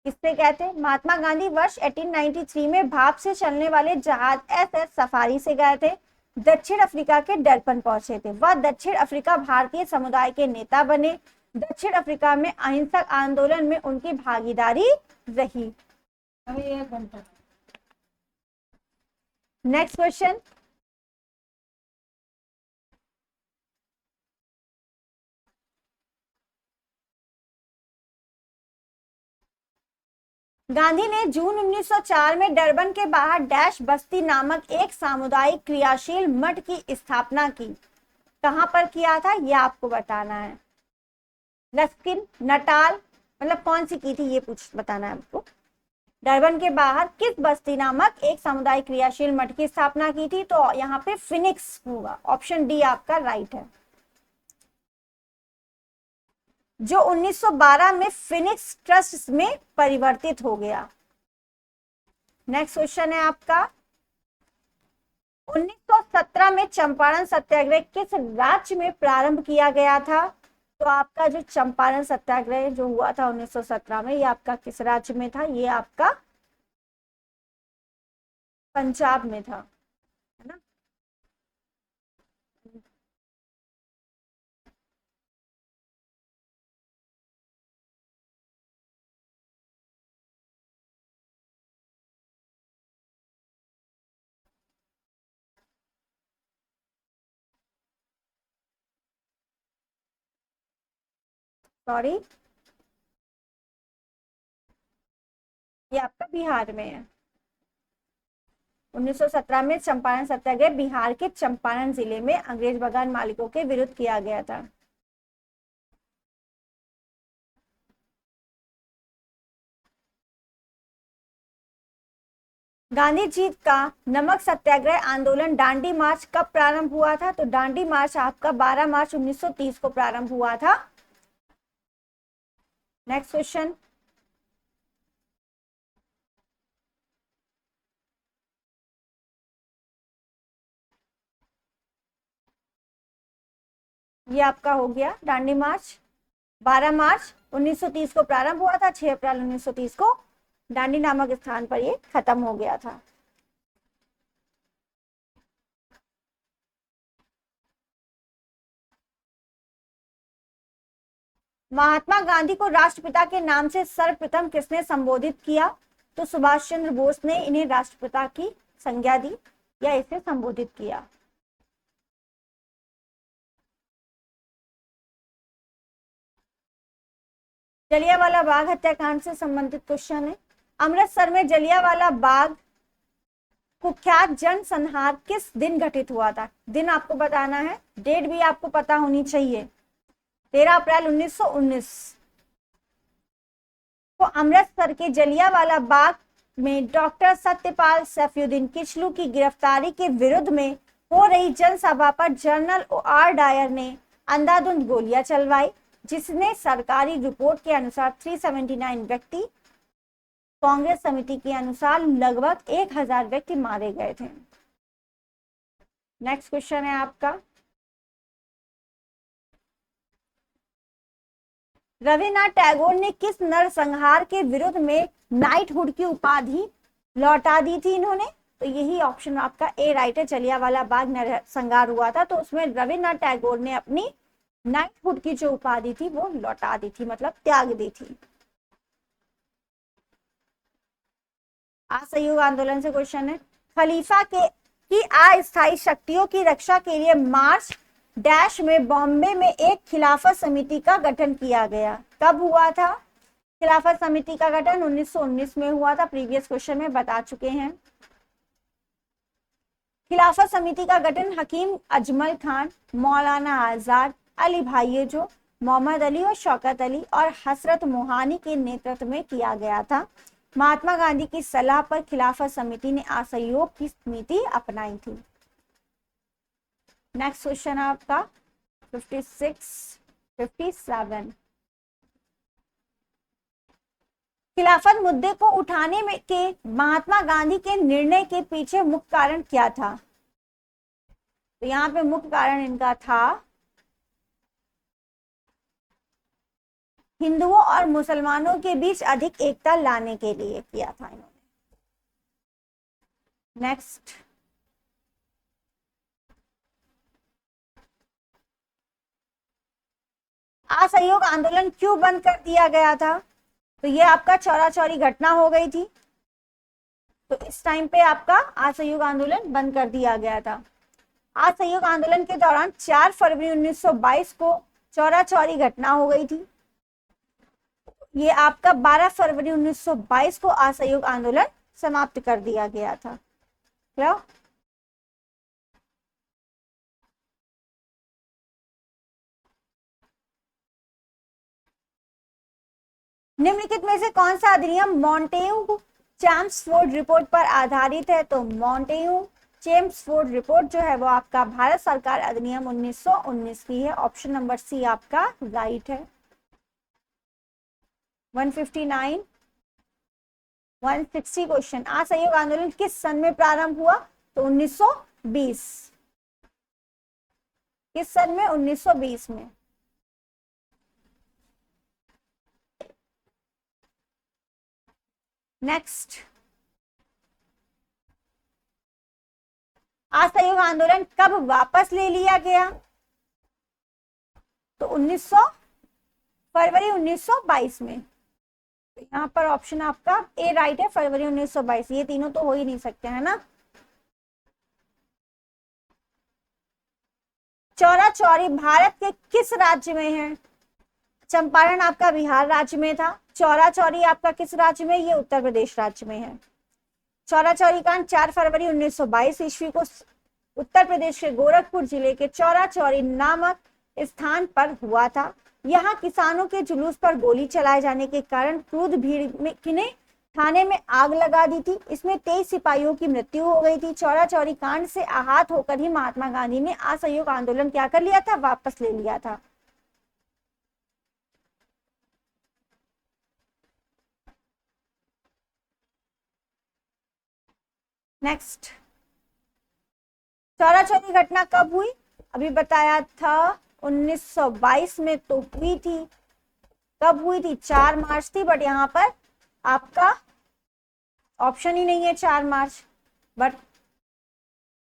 किससे कहते हैं? महात्मा गांधी वर्ष 1893 में भाप से चलने वाले जहाज एस सफारी से गए थे, दक्षिण अफ्रीका के डरबन पहुंचे थे। वह दक्षिण अफ्रीका भारतीय समुदाय के नेता बने। दक्षिण अफ्रीका में अहिंसक आंदोलन में उनकी भागीदारी रही। नेक्स्ट क्वेश्चन, गांधी ने जून 1904 में डरबन के बाहर डैश बस्ती नामक एक सामुदायिक क्रियाशील मठ की स्थापना की। कहां पर किया था ये आपको बताना है। रस्किन, नटाल, मतलब कौन सी की थी ये बताना है आपको। डरबन के बाहर किस बस्ती नामक एक सामुदायिक क्रियाशील मठ की स्थापना की थी? तो यहाँ पे फिनिक्स होगा, ऑप्शन डी आपका राइट है, जो 1912 में फिनिक्स ट्रस्ट में परिवर्तित हो गया। नेक्स्ट क्वेश्चन है आपका, 1917 में चंपारण सत्याग्रह किस राज्य में प्रारंभ किया गया था? तो आपका जो चंपारण सत्याग्रह जो हुआ था 1917 में, ये आपका किस राज्य में था? ये आपका पंजाब में था, है ना। सॉरी, ये आपका बिहार में है। 1917 में चंपारण सत्याग्रह बिहार के चंपारण जिले में अंग्रेज बगान मालिकों के विरुद्ध किया गया था। गांधी जी का नमक सत्याग्रह आंदोलन दांडी मार्च कब प्रारंभ हुआ था? तो दांडी मार्च आपका 12 मार्च 1930 को प्रारंभ हुआ था। नेक्स्ट क्वेश्चन, ये आपका हो गया दांडी मार्च 12 मार्च 1930 को प्रारंभ हुआ था, 6 अप्रैल 1930 को दांडी नामक स्थान पर ये खत्म हो गया था। महात्मा गांधी को राष्ट्रपिता के नाम से सर्वप्रथम किसने संबोधित किया? तो सुभाष चंद्र बोस ने इन्हें राष्ट्रपिता की संज्ञा दी या इसे संबोधित किया। जलियांवाला बाग हत्याकांड से संबंधित क्वेश्चन है। अमृतसर में जलियांवाला बाग कुख्यात जनसंहार किस दिन घटित हुआ था? दिन आपको बताना है, डेट भी आपको पता होनी चाहिए। 13 अप्रैल 1919 को अमृतसर के जलियांवाला बाग में डॉक्टर सत्यपाल सैफुद्दीन किचलू की गिरफ्तारी के विरुद्ध में हो रही जनसभा पर जनरल आर डायर ने अंधाधुंध गोलियां चलवाई, जिसने सरकारी रिपोर्ट के अनुसार 379 व्यक्ति, कांग्रेस समिति के अनुसार लगभग 1000 व्यक्ति मारे गए थे। नेक्स्ट क्वेश्चन है आपका, रविन्द्रनाथ टैगोर ने किस नरसंहार के विरुद्ध में नाइटहुड की उपाधि लौटा दी थी इन्होंने? तो यही ऑप्शन आपका ए राइट है। जलियांवाला बाग नरसंहार हुआ था तो उसमें रविन्द्रनाथ टैगोर ने अपनी नाइटहुड की जो उपाधि थी वो लौटा दी थी, मतलब त्याग दी थी। असहयोग आंदोलन से क्वेश्चन है, खलीफा के की अस्थायी शक्तियों की रक्षा के लिए मार्च डैश में बॉम्बे में एक खिलाफत समिति का गठन किया गया। कब हुआ था खिलाफत समिति का गठन? 1919 में हुआ था, प्रीवियस क्वेश्चन में बता चुके हैं। खिलाफत समिति का गठन हकीम अजमल खान, मौलाना आजाद, अली भाईजो, मोहम्मद अली और शौकत अली और हसरत मोहानी के नेतृत्व में किया गया था। महात्मा गांधी की सलाह पर खिलाफत समिति ने असहयोग की नीति अपनाई थी। नेक्स्ट क्वेश्चन है आपका 56, 57। खिलाफत मुद्दे को उठाने में के महात्मा गांधी के निर्णय के पीछे मुख्य कारण क्या था? तो यहाँ पे मुख्य कारण इनका था हिंदुओं और मुसलमानों के बीच अधिक एकता लाने के लिए किया था इन्होंने। नेक्स्ट, असहयोग आंदोलन क्यों बंद कर दिया गया था? तो ये आपका चौरा चौरी घटना हो गई थी, तो इस टाइम पे आपका असहयोग आंदोलन बंद कर दिया गया था। असहयोग आंदोलन के दौरान 4 फरवरी 1922 को चौरा चौरी घटना हो गई थी। ये आपका 12 फरवरी 1922 को असहयोग आंदोलन समाप्त कर दिया गया था। क्या निम्नलिखित में से कौन सा अधिनियम मॉन्टेग्यू चेम्सफोर्ड रिपोर्ट पर आधारित है? तो मॉन्टेग्यू चेम्सफोर्ड रिपोर्ट जो है वो आपका भारत सरकार अधिनियम 1919 की है। ऑप्शन नंबर सी आपका राइट है। 159, 160 क्वेश्चन, असहयोग आंदोलन किस सन में प्रारंभ हुआ? तो 1920। किस सन में? 1920 में। नेक्स्ट, असहयोग आंदोलन कब वापस ले लिया गया? तो 1900 फरवरी 1922 में। तो यहाँ पर ऑप्शन आपका ए राइट है, फरवरी 1922। ये तीनों तो हो ही नहीं सकते है ना। चौरा चौरी भारत के किस राज्य में है? चंपारण आपका बिहार राज्य में था। चौरा चौरी आपका किस राज्य में? ये उत्तर प्रदेश राज्य में है। चौरा चौरी कांड 4 फरवरी 1922 ईस्वी को उत्तर प्रदेश के गोरखपुर जिले के चौरा चौरी नामक स्थान पर हुआ था। यहाँ किसानों के जुलूस पर गोली चलाए जाने के कारण क्रुद्ध भीड़ ने थाने में आग लगा दी थी। इसमें 23 सिपाहियों की मृत्यु हो गई थी। चौरा चौरी कांड से आहत होकर ही महात्मा गांधी ने असहयोग आंदोलन क्या कर लिया था? वापस ले लिया था। नेक्स्ट, चौरा चौरी घटना कब हुई? अभी बताया था 1922 में तो हुई थी। कब हुई थी? 4 मार्च थी, बट यहाँ पर आपका ऑप्शन ही नहीं है 4 मार्च, बट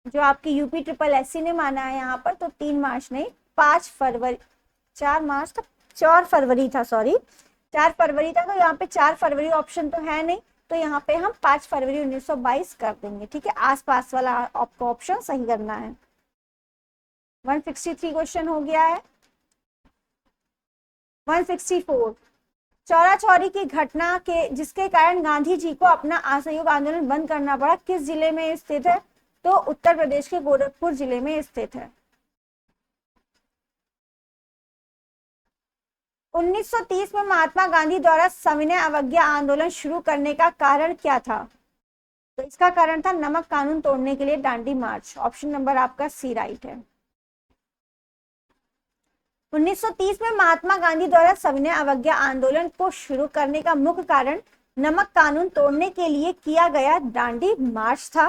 जो आपकी यूपी ट्रिपल एससी ने माना है यहाँ पर तो 3 मार्च नहीं 5 फरवरी, 4 मार्च था, 4 फरवरी था, सॉरी 4 फरवरी था। तो यहाँ पे 4 फरवरी ऑप्शन तो है नहीं, तो यहाँ पे हम 5 फरवरी 1922 कर देंगे। ठीक है, आसपास वाला आपको ऑप्शन सही करना है। 163 क्वेश्चन हो गया है। 164, चौरा चौरी की घटना के जिसके कारण गांधी जी को अपना असहयोग आंदोलन बंद करना पड़ा किस जिले में स्थित है? तो उत्तर प्रदेश के गोरखपुर जिले में स्थित है। 1930 में महात्मा गांधी द्वारा सविनय अवज्ञा आंदोलन शुरू करने का कारण क्या था? तो इसका कारण था नमक कानून तोड़ने के लिए दांडी मार्च। ऑप्शन नंबर आपका सी राइट है। 1930 में महात्मा गांधी द्वारा सविनय अवज्ञा आंदोलन को शुरू करने का मुख्य कारण नमक कानून तोड़ने के लिए किया गया दांडी मार्च था।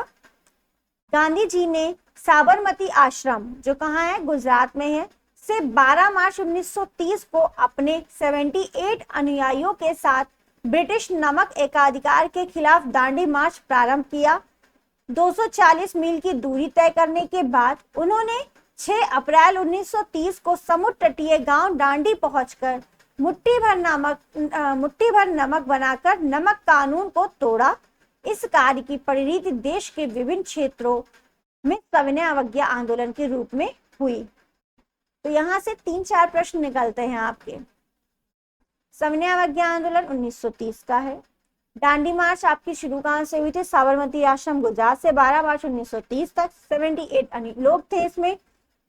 गांधी जी ने साबरमती आश्रम, जो कहाँ है? गुजरात में है, से 12 मार्च 1930 को अपने 78 अनुयायियों के साथ ब्रिटिश नमक एकाधिकार के खिलाफ दांडी मार्च प्रारंभ किया। 240 मील की दूरी तय करने के बाद उन्होंने 6 अप्रैल 1930 को समुद्र तटीय गांव डांडी पहुंचकर मुट्ठी भर नमक बनाकर नमक कानून को तोड़ा। इस कार्य की परिणति देश के विभिन्न क्षेत्रों में सविनय अवज्ञा आंदोलन के रूप में हुई। तो यहाँ से 3-4 प्रश्न निकलते हैं आपके। सविनय अवज्ञा आंदोलन 1930 का है। दांडी मार्च आपकी शुरू कहां से हुई थी? साबरमती आश्रम गुजरात से 12 मार्च 1930 तक 78 लोग थे इसमें,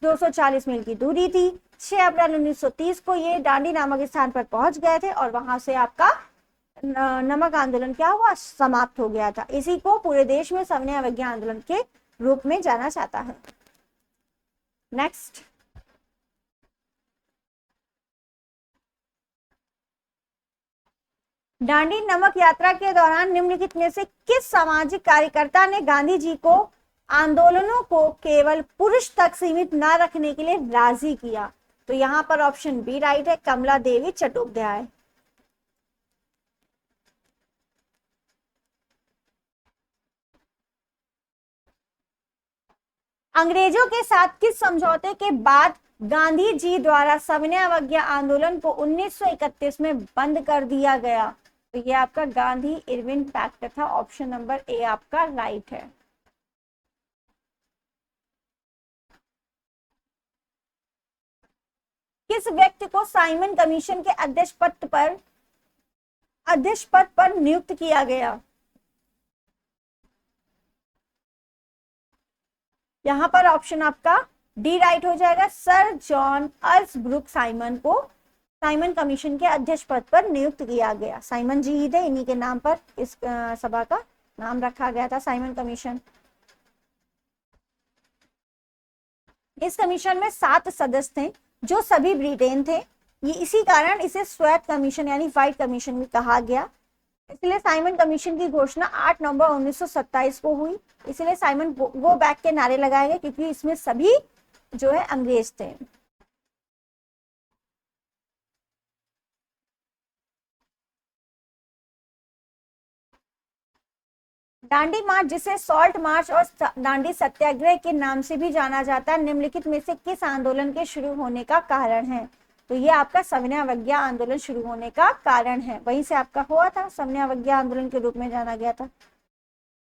240 मील की दूरी थी। 6 अप्रैल 1930 को ये दांडी नामक स्थान पर पहुंच गए थे और वहां से आपका नमक आंदोलन क्या हुआ? समाप्त हो गया था। इसी को पूरे देश में सविनय अवज्ञा आंदोलन के रूप में जाना जाता है। नेक्स्ट, दांडी नमक यात्रा के दौरान निम्नलिखित में से किस सामाजिक कार्यकर्ता ने गांधी जी को आंदोलनों को केवल पुरुष तक सीमित न रखने के लिए राजी किया? तो यहाँ पर ऑप्शन बी राइट है, कमला देवी चट्टोपाध्याय। अंग्रेजों के साथ किस समझौते के बाद गांधी जी द्वारा सविनय अवज्ञा आंदोलन को 1931 में बंद कर दिया गया? तो ये आपका गांधी इरविन पैक्ट था। ऑप्शन नंबर ए आपका राइट है। किस व्यक्ति को साइमन कमीशन के अध्यक्ष पद पर नियुक्त किया गया? यहाँ पर ऑप्शन आपका डी राइट हो जाएगा। सर जॉन अर्ल्सब्रुक साइमन को साइमन कमीशन के अध्यक्ष पद पर नियुक्त किया गया। साइमन जी ही थे, इन्हीं के नाम पर इस सभा का नाम रखा गया था, साइमन कमीशन। इस कमीशन में 7 सदस्य थे जो सभी ब्रिटेन थे। ये इसी कारण इसे श्वेत कमीशन यानी व्हाइट कमीशन भी कहा गया। इसलिए साइमन कमीशन की घोषणा 8 नवंबर 1927 को हुई। इसलिए साइमन गो बैक के नारे लगाए गए क्योंकि इसमें सभी जो है अंग्रेज थे। दांडी मार्च, जिसे सॉल्ट मार्च और दांडी सत्याग्रह के नाम से भी जाना जाता है, निम्नलिखित में से किस आंदोलन के शुरू होने का कारण है? तो ये आपका सविनय अवज्ञा आंदोलन शुरू होने का कारण है। वहीं से आपका हुआ था, सविनय अवज्ञा आंदोलन के रूप में जाना गया था।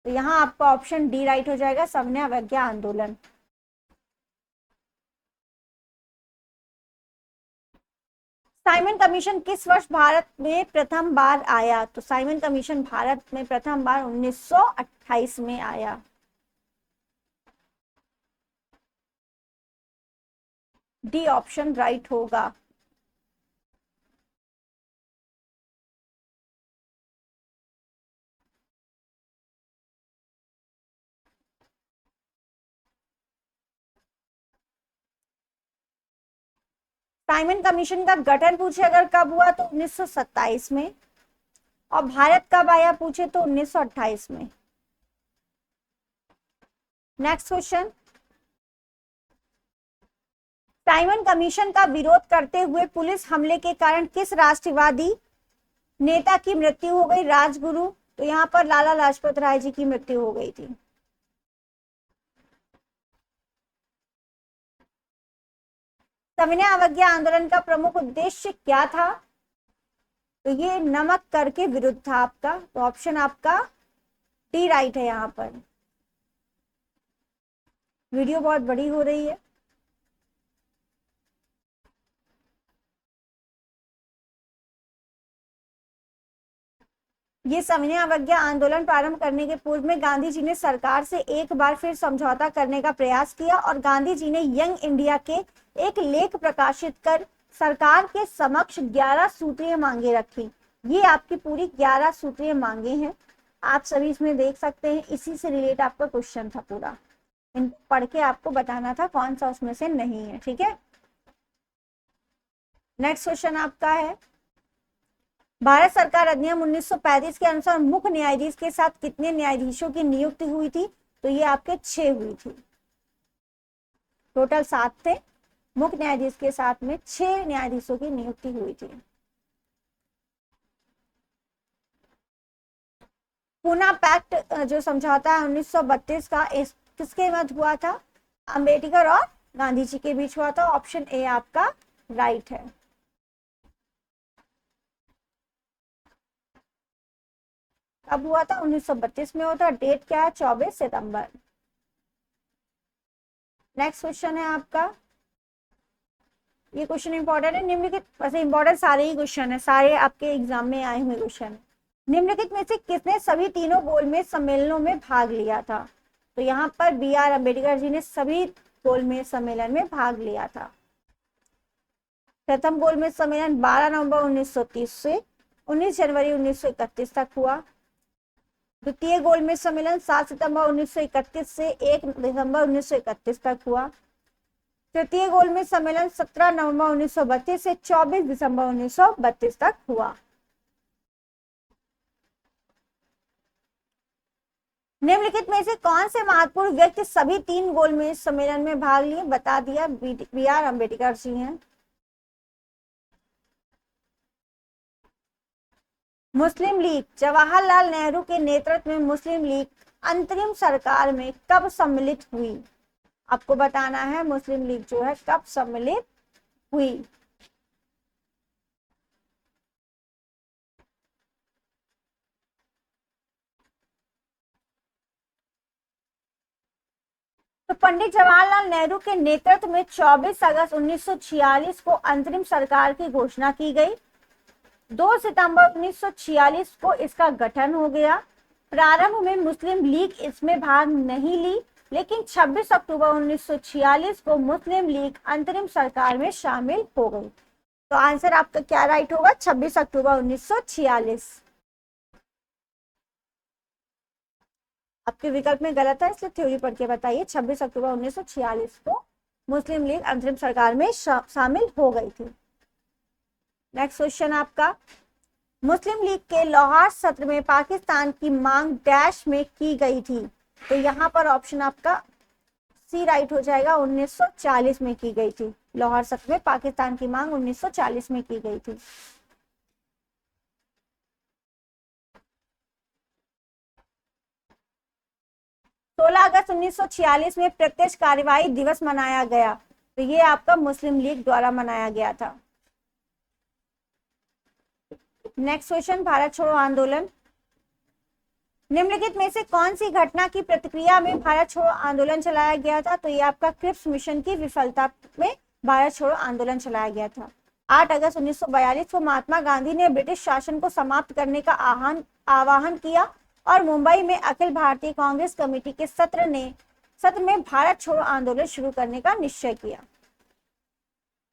तो यहाँ आपका ऑप्शन डी राइट हो जाएगा, सविनय अवज्ञा आंदोलन। साइमन कमीशन किस वर्ष भारत में प्रथम बार आया? तो साइमन कमीशन भारत में प्रथम बार 1928 में आया। डी ऑप्शन राइट होगा। साइमन कमीशन का गठन पूछे अगर कब हुआ तो 1927 में, और भारत कब आया पूछे तो 1928 में। नेक्स्ट क्वेश्चन, साइमन कमीशन का विरोध करते हुए पुलिस हमले के कारण किस राष्ट्रवादी नेता की मृत्यु हो गई? राजगुरु। तो यहाँ पर लाला लाजपत राय जी की मृत्यु हो गई थी। सविनय अवज्ञा आंदोलन का प्रमुख उद्देश्य क्या था? तो ये नमक कर के विरुद्ध था आपका। तो ऑप्शन आपका डी राइट है। यहाँ पर वीडियो बहुत बड़ी हो रही है। ये सविनय अवज्ञा आंदोलन प्रारंभ करने के पूर्व में गांधी जी ने सरकार से एक बार फिर समझौता करने का प्रयास किया और गांधी जी ने यंग इंडिया के एक लेख प्रकाशित कर सरकार के समक्ष 11 सूत्रीय मांगे रखी। ये आपकी पूरी 11 सूत्रीय मांगे हैं, आप सभी इसमें देख सकते हैं। इसी से रिलेट आपका क्वेश्चन था पूरा, इनको पढ़ के आपको बताना था कौन सा उसमें से नहीं है। ठीक है, नेक्स्ट क्वेश्चन आपका है, भारत सरकार अधिनियम 1935 के अनुसार मुख्य न्यायाधीश के साथ कितने न्यायाधीशों की नियुक्ति हुई थी? तो ये आपके 6 हुई थी। टोटल 7 थे, मुख्य न्यायाधीश के साथ में 6 न्यायाधीशों की नियुक्ति हुई थी। पूना पैक्ट जो समझौता है 1932 का, किसके मध्य हुआ था? अंबेडकर और गांधी जी के बीच हुआ था। ऑप्शन ए आपका राइट है। कब हुआ था? 1932 में हुआ था। डेट क्या है? 24 सितंबर। नेक्स्ट क्वेश्चन है आपका, ये क्वेश्चन इंपॉर्टेंट है। निम्नलिखित, वैसे इंपॉर्टेंट सारे ही क्वेश्चन है, सारे आपके एग्जाम में आए हुए क्वेश्चन है। निम्नलिखित में से किसने सभी तीनों गोलमेज सम्मेलनों में भाग लिया था? तो यहाँ पर बी आर अम्बेडकर जी ने सभी गोलमेज सम्मेलन में भाग लिया था। प्रथम गोलमेज सम्मेलन 12 नवंबर 1930 से 19 जनवरी 1931 तक हुआ। द्वितीय गोलमेज सम्मेलन 7 सितंबर 1931 से 1 दिसंबर 1931 तक हुआ। तृतीय गोलमेज सम्मेलन 17 नवंबर 1932 से 24 दिसंबर 1932 तक हुआ। निम्नलिखित में से कौन से महत्वपूर्ण व्यक्ति सभी 3 गोलमेज सम्मेलन में भाग लिए? बता दिया, बी आर अम्बेडकर जी हैं। मुस्लिम लीग, जवाहरलाल नेहरू के नेतृत्व में मुस्लिम लीग अंतरिम सरकार में कब सम्मिलित हुई? आपको बताना है मुस्लिम लीग जो है कब सम्मिलित हुई। तो पंडित जवाहरलाल नेहरू के नेतृत्व में 24 अगस्त 1946 को अंतरिम सरकार की घोषणा की गई। 2 सितंबर 1946 को इसका गठन हो गया। प्रारंभ में मुस्लिम लीग इसमें भाग नहीं ली, लेकिन 26 अक्टूबर 1946 को मुस्लिम लीग अंतरिम सरकार में शामिल हो गई। तो आंसर आपका क्या राइट होगा? 26 अक्टूबर 1946। आपके विकल्प में गलत है, इसलिए थ्योरी पढ़ के बताइए। 26 अक्टूबर 1946 को मुस्लिम लीग अंतरिम सरकार में शामिल हो गई थी। नेक्स्ट क्वेश्चन आपका, मुस्लिम लीग के लाहौर सत्र में पाकिस्तान की मांग डैश में की गई थी? तो यहाँ पर ऑप्शन आपका सी राइट हो जाएगा, 1940 में की गई थी। लाहौर सत्र में पाकिस्तान की मांग 1940 में की गई थी। अगस्त 1946 में प्रत्यक्ष कार्यवाही दिवस मनाया गया। तो ये आपका मुस्लिम लीग द्वारा मनाया गया था। नेक्स्ट क्वेश्चन, भारत छोड़ो आंदोलन। निम्नलिखित में से कौन सी घटना की प्रतिक्रिया में भारत छोड़ो आंदोलन चलाया गया था? तो ये आपका क्रिप्स मिशन की विफलता में भारत छोड़ो आंदोलन चलाया गया था। 8 अगस्त 1942 को महात्मा गांधी ने ब्रिटिश शासन को समाप्त करने का आह्वान किया और मुंबई में अखिल भारतीय कांग्रेस कमेटी के सत्र में भारत छोड़ो आंदोलन शुरू करने का निश्चय किया।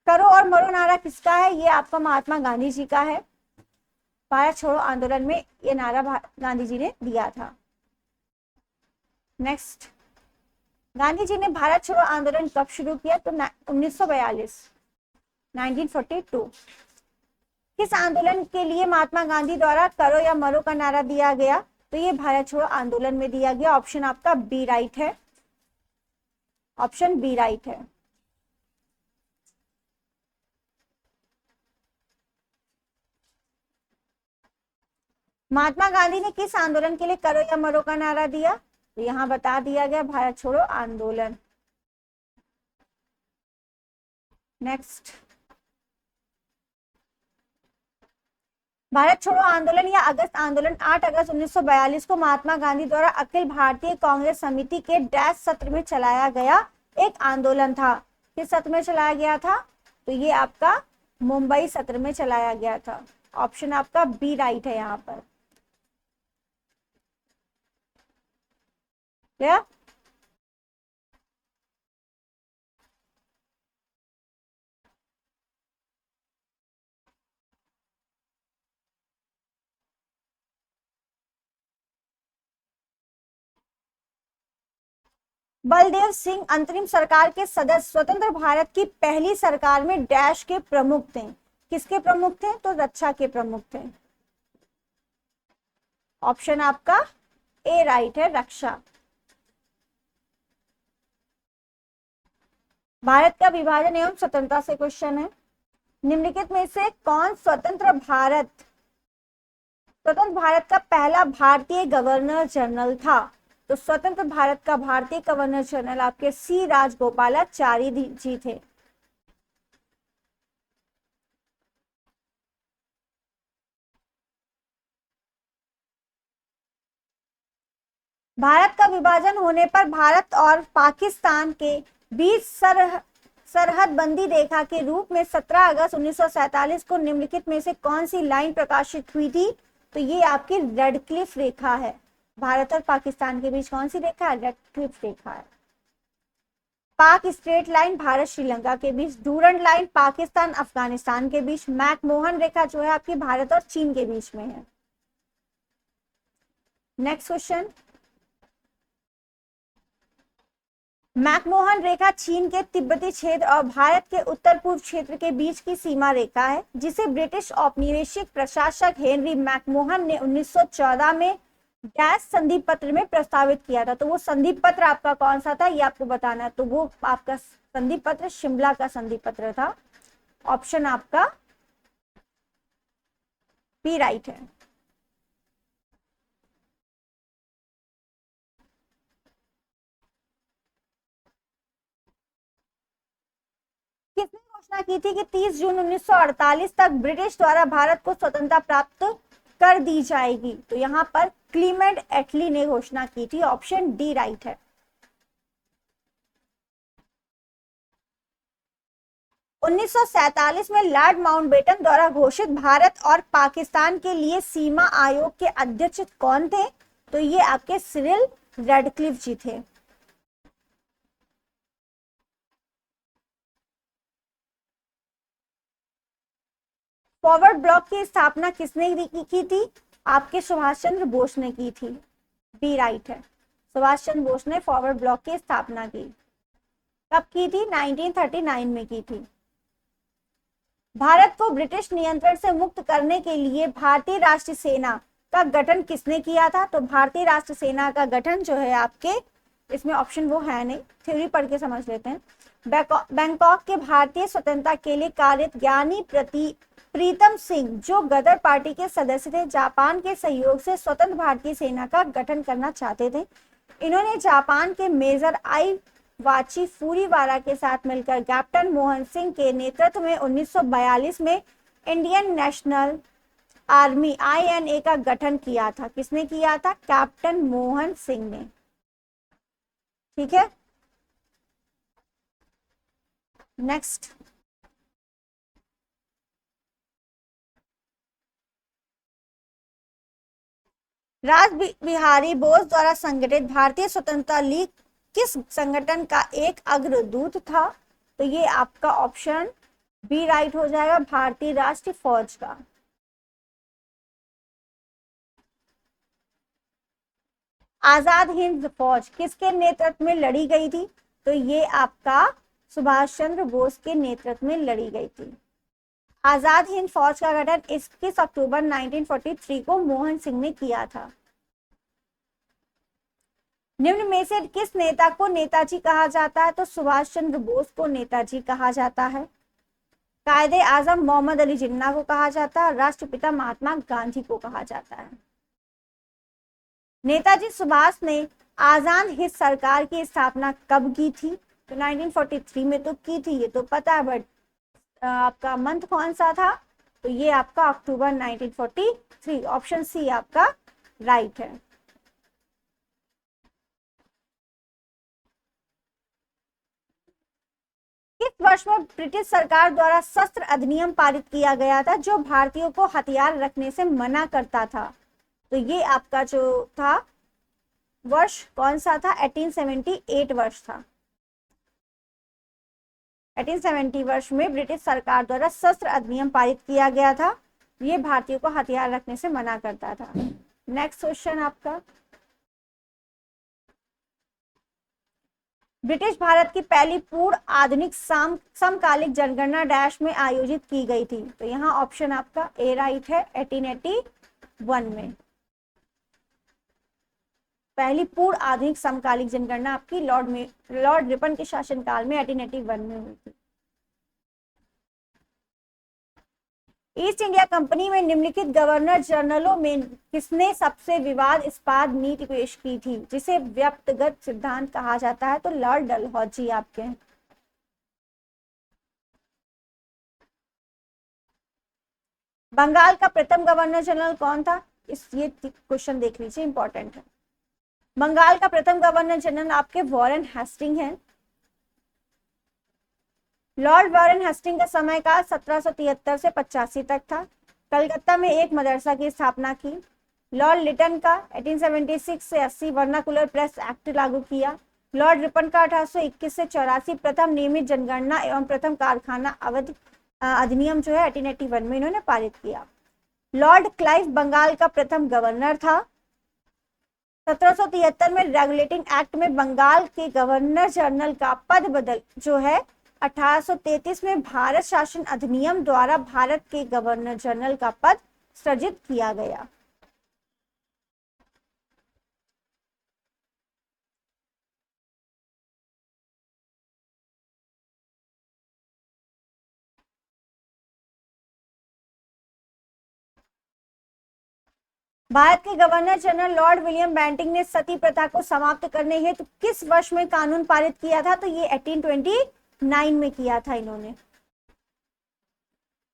करो और मरो नारा किसका है? ये आपका महात्मा गांधी जी का है। भारत छोड़ो आंदोलन में ये नारा गांधी जी ने दिया था। नेक्स्ट, गांधी जी ने भारत छोड़ो आंदोलन कब शुरू किया? तो 1942, 1942। किस आंदोलन के लिए महात्मा गांधी द्वारा करो या मरो का नारा दिया गया? तो ये भारत छोड़ो आंदोलन में दिया गया। ऑप्शन आपका बी राइट है, ऑप्शन बी राइट है। महात्मा गांधी ने किस आंदोलन के लिए करो या मरो का नारा दिया? तो यहां बता दिया गया भारत छोड़ो आंदोलन। नेक्स्ट, भारत छोड़ो आंदोलन या अगस्त आंदोलन 8 अगस्त 1942 को महात्मा गांधी द्वारा अखिल भारतीय कांग्रेस समिति के डैश सत्र में चलाया गया एक आंदोलन था। किस सत्र में चलाया गया था? तो ये आपका मुंबई सत्र में चलाया गया था। ऑप्शन आपका बी राइट है यहाँ पर। क्या? बलदेव सिंह अंतरिम सरकार के सदस्य स्वतंत्र भारत की पहली सरकार में डैश के प्रमुख थे। किसके प्रमुख थे? तो रक्षा के प्रमुख थे। ऑप्शन आपका ए राइट है, रक्षा। भारत का विभाजन एवं स्वतंत्रता से क्वेश्चन है। निम्नलिखित में से कौन स्वतंत्र भारत का पहला भारतीय गवर्नर जनरल था? तो स्वतंत्र भारत का भारतीय गवर्नर जनरल आपके सी राजगोपालाचारी जी थे। भारत का विभाजन होने पर भारत और पाकिस्तान के बीच सरहद बंदी रेखा के रूप में 17 अगस्त 1947 को निम्नलिखित में से कौन सी लाइन प्रकाशित हुई थी? तो ये आपकी रेड क्लिफ रेखा है। भारत और पाकिस्तान के बीच कौन सी रेखा है? रेड क्लिफ रेखा है। पाक स्ट्रेट लाइन भारत श्रीलंका के बीच, डूरंड लाइन पाकिस्तान अफगानिस्तान के बीच, मैकमोहन रेखा जो है आपकी भारत और चीन के बीच में है। नेक्स्ट क्वेश्चन, मैकमोहन रेखा चीन के तिब्बती क्षेत्र और भारत के उत्तर पूर्व क्षेत्र के बीच की सीमा रेखा है, जिसे ब्रिटिश औपनिवेशिक प्रशासक हेनरी मैकमोहन ने 1914 में डैश संधि पत्र में प्रस्तावित किया था। तो वो संधि पत्र आपका कौन सा था, ये आपको बताना है। तो वो आपका संधि पत्र शिमला का संधि पत्र था। ऑप्शन आपका बी राइट है। किसने घोषणा की थी कि 30 जून 1948 तक ब्रिटिश द्वारा भारत को स्वतंत्रता प्राप्त कर दी जाएगी? तो यहाँ पर क्लीमेंट एटली ने घोषणा की थी। ऑप्शन डी राइट है। 1947 में लॉर्ड माउंटबेटन द्वारा घोषित भारत और पाकिस्तान के लिए सीमा आयोग के अध्यक्ष कौन थे? तो ये आपके सिरिल रेडक्लिफ जी थे। फॉरवर्ड ब्लॉक की स्थापना किसने की थी? आपके सुभाष चंद्र बोस ने की थी। बी राइट है, सुभाष चंद्र बोस ने फॉरवर्ड ब्लॉक की स्थापना की। कब की थी? 1939 में की थी। भारत को ब्रिटिश नियंत्रण से मुक्त करने के लिए भारतीय राष्ट्रीय सेना का गठन किसने किया था? तो भारतीय राष्ट्रीय सेना का गठन जो है आपके, इसमें ऑप्शन वो है नहीं, थ्योरी पढ़ के समझ लेते हैं। बैंकॉक के भारतीय स्वतंत्रता के लिए कार्यरत ज्ञानी प्रीतम सिंह जो गदर पार्टी के सदस्य थे, जापान के सहयोग से स्वतंत्र भारतीय सेना का गठन करना चाहते थे। इन्होंने जापान के मेजर आई वाची फूरीवाला के साथ मिलकर कैप्टन मोहन सिंह के नेतृत्व में 1942 में इंडियन नेशनल आर्मी INA का गठन किया था। किसने किया था? कैप्टन मोहन सिंह ने। ठीक है, नेक्स्ट, राज बिहारी बोस द्वारा संगठित भारतीय स्वतंत्रता लीग किस संगठन का एक अग्रदूत था? तो ये आपका ऑप्शन बी राइट हो जाएगा, भारतीय राष्ट्रीय फौज का। आजाद हिंद फौज किसके नेतृत्व में लड़ी गई थी? तो ये आपका सुभाष चंद्र बोस के नेतृत्व में लड़ी गई थी। आजाद हिंद फौज का गठन 21 अक्टूबर 1943 को मोहन सिंह ने किया था। निम्न में से किस नेता को नेताजी कहा जाता है? तो सुभाष चंद्र बोस को नेताजी कहा जाता है। कायदे आजम मोहम्मद अली जिन्ना को कहा जाता है। राष्ट्रपिता महात्मा गांधी को कहा जाता है। नेताजी सुभाष ने आजाद हिंद सरकार की स्थापना कब की थी? तो 1943 में तो की थी, ये तो पता है, बट आपका मंथ कौन सा था? तो ये आपका अक्टूबर 1943, ऑप्शन सी आपका राइट है। किस वर्ष में ब्रिटिश सरकार द्वारा शस्त्र अधिनियम पारित किया गया था जो भारतीयों को हथियार रखने से मना करता था? तो ये आपका जो था वर्ष कौन सा था? 1878 वर्ष था। 1870 वर्ष में ब्रिटिश सरकार द्वारा शस्त्र अधिनियम पारित किया गया था। ये भारतीयों को हथियार रखने से मना करता था। नेक्स्ट क्वेश्चन आपका, ब्रिटिश भारत की पहली पूर्ण आधुनिक समकालिक जनगणना डैश में आयोजित की गई थी? तो यहाँ ऑप्शन आपका ए राइट है, 1881 में। पहली पूर्ण आधुनिक समकालिक जनगणना आपकी लॉर्ड रिपन के शासनकाल में 1881 में हुई थी। ईस्ट इंडिया कंपनी में निम्नलिखित गवर्नर जनरलों में किसने सबसे विवादास्पद नीति पेश की थी जिसे व्यक्तिगत सिद्धांत कहा जाता है? तो लॉर्ड डलहौजी आपके हैं। बंगाल का प्रथम गवर्नर जनरल कौन था? ये क्वेश्चन देख लीजिए, इंपॉर्टेंट है। बंगाल का प्रथम गवर्नर जनरल आपके वॉरेन हेस्टिंग हैं। लॉर्ड वॉरेन हेस्टिंग का समय काल 1773 से 85 तक था। कलकत्ता में एक मदरसा की स्थापना की। लॉर्ड लिटन का 1876 से 80 वर्नाकुलर प्रेस एक्ट लागू किया। लॉर्ड रिपन का 1821 से 84 प्रथम नियमित जनगणना एवं प्रथम कारखाना अवधि अधिनियम जो है 1881 में इन्होंने पारित किया। लॉर्ड क्लाइव बंगाल का प्रथम गवर्नर था। 1773 में रेगुलेटिंग एक्ट में बंगाल के गवर्नर जनरल का पद बदल जो है 1833 में भारत शासन अधिनियम द्वारा भारत के गवर्नर जनरल का पद सृजित किया गया। भारत के governor general Lord William Bentinck ने सती प्रथा को समाप्त करने हेतु किस वर्ष में कानून पारित किया था? तो ये 1829 में किया था इन्होंने।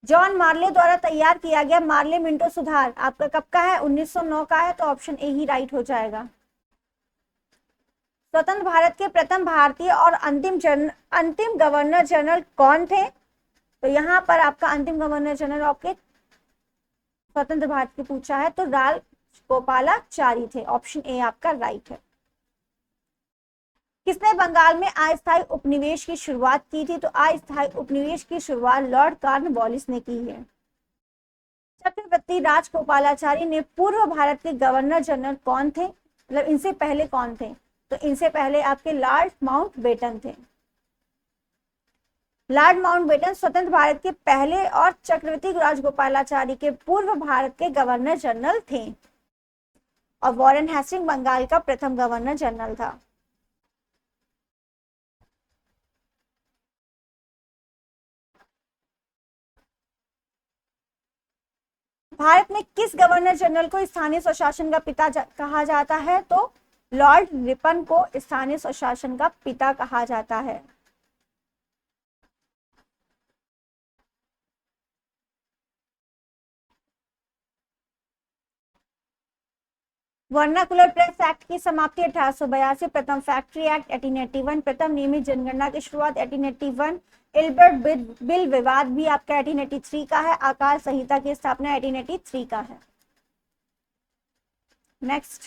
जॉन मार्ले द्वारा तैयार किया गया मार्ले मिंटो सुधार आपका कब का है? 1909 का है, तो ऑप्शन ए ही राइट हो जाएगा। स्वतंत्र भारत के प्रथम भारतीय और अंतिम गवर्नर जनरल कौन थे? तो यहाँ पर आपका अंतिम गवर्नर जनरल आपके स्वतंत्र भारत के पूछा है, तो राल गोपालाचारी थे। ऑप्शन ए आपका राइट है। किसने बंगाल में अस्थायी उपनिवेश की शुरुआत की थी? तो अस्थायी उपनिवेश की शुरुआत लॉर्ड कॉर्नवालिस ने की है। चक्रवर्ती राजगोपालाचारी ने पूर्व भारत के गवर्नर जनरल कौन थे? मतलब इनसे पहले कौन थे? तो इनसे पहले आपके लॉर्ड माउंटबेटन थे। लॉर्ड माउंटबेटन स्वतंत्र भारत के पहले और चक्रवर्ती राजगोपालाचारी के पूर्व भारत के गवर्नर जनरल थे। और वॉरेन हेस्टिंग बंगाल का प्रथम गवर्नर जनरल था। भारत में किस गवर्नर जनरल को स्थानीय स्वशासन का पिता कहा जाता है? तो लॉर्ड रिपन को स्थानीय स्वशासन का पिता कहा जाता है। वर्नाकुलर प्रेस एक्ट की समाप्ति 1882, प्रथम फैक्ट्री एक्ट 1881, प्रथम नियमित जनगणना की शुरुआत 1881, इल्बर्ट बिल विवाद भी आपका 1883 का है। आकार संहिता की स्थापना 1883 का है। नेक्स्ट,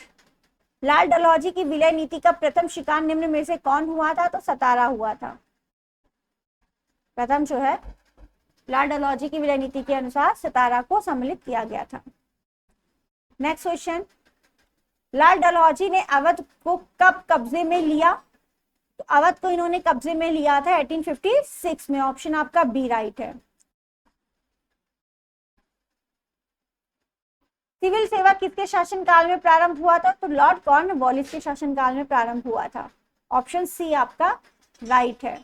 लाल डलहौजी की विलय नीति का प्रथम शिकार निम्न में से कौन हुआ था? तो सतारा हुआ था। प्रथम जो है लाल डलहौजी की विलय नीति के अनुसार सतारा को सम्मिलित किया गया था। नेक्स्ट क्वेश्चन, लाल डलहौजी ने अवध को कब कब्जे में लिया? तो अवध को इन्होंने कब्जे में लिया था 1856 में। ऑप्शन आपका बी राइट है। सिविल सेवा किसके शासनकाल में प्रारंभ हुआ था? तो लॉर्ड कॉर्नवालिस के शासनकाल में प्रारंभ हुआ था। ऑप्शन सी आपका राइट है।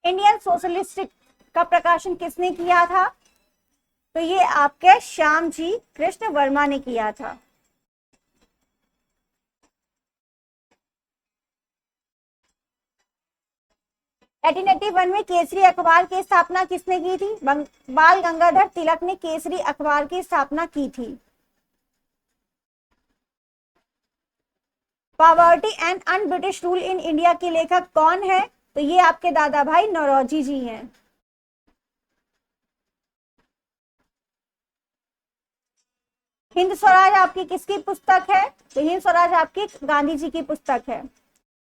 इंडियन सोशलिस्टिक का प्रकाशन किसने किया था? तो ये आपके श्याम जी कृष्ण वर्मा ने किया था। एटीन 1881 में केसरी अखबार की स्थापना किसने की थी? बाल गंगाधर तिलक ने केसरी अखबार की स्थापना की थी। Poverty and un British rule in India के लेखक कौन है? तो ये आपके दादा भाई नौरोजी जी हैं। हिंद स्वराज आपकी किसकी पुस्तक है? तो हिंद स्वराज आपकी गांधी जी की पुस्तक है।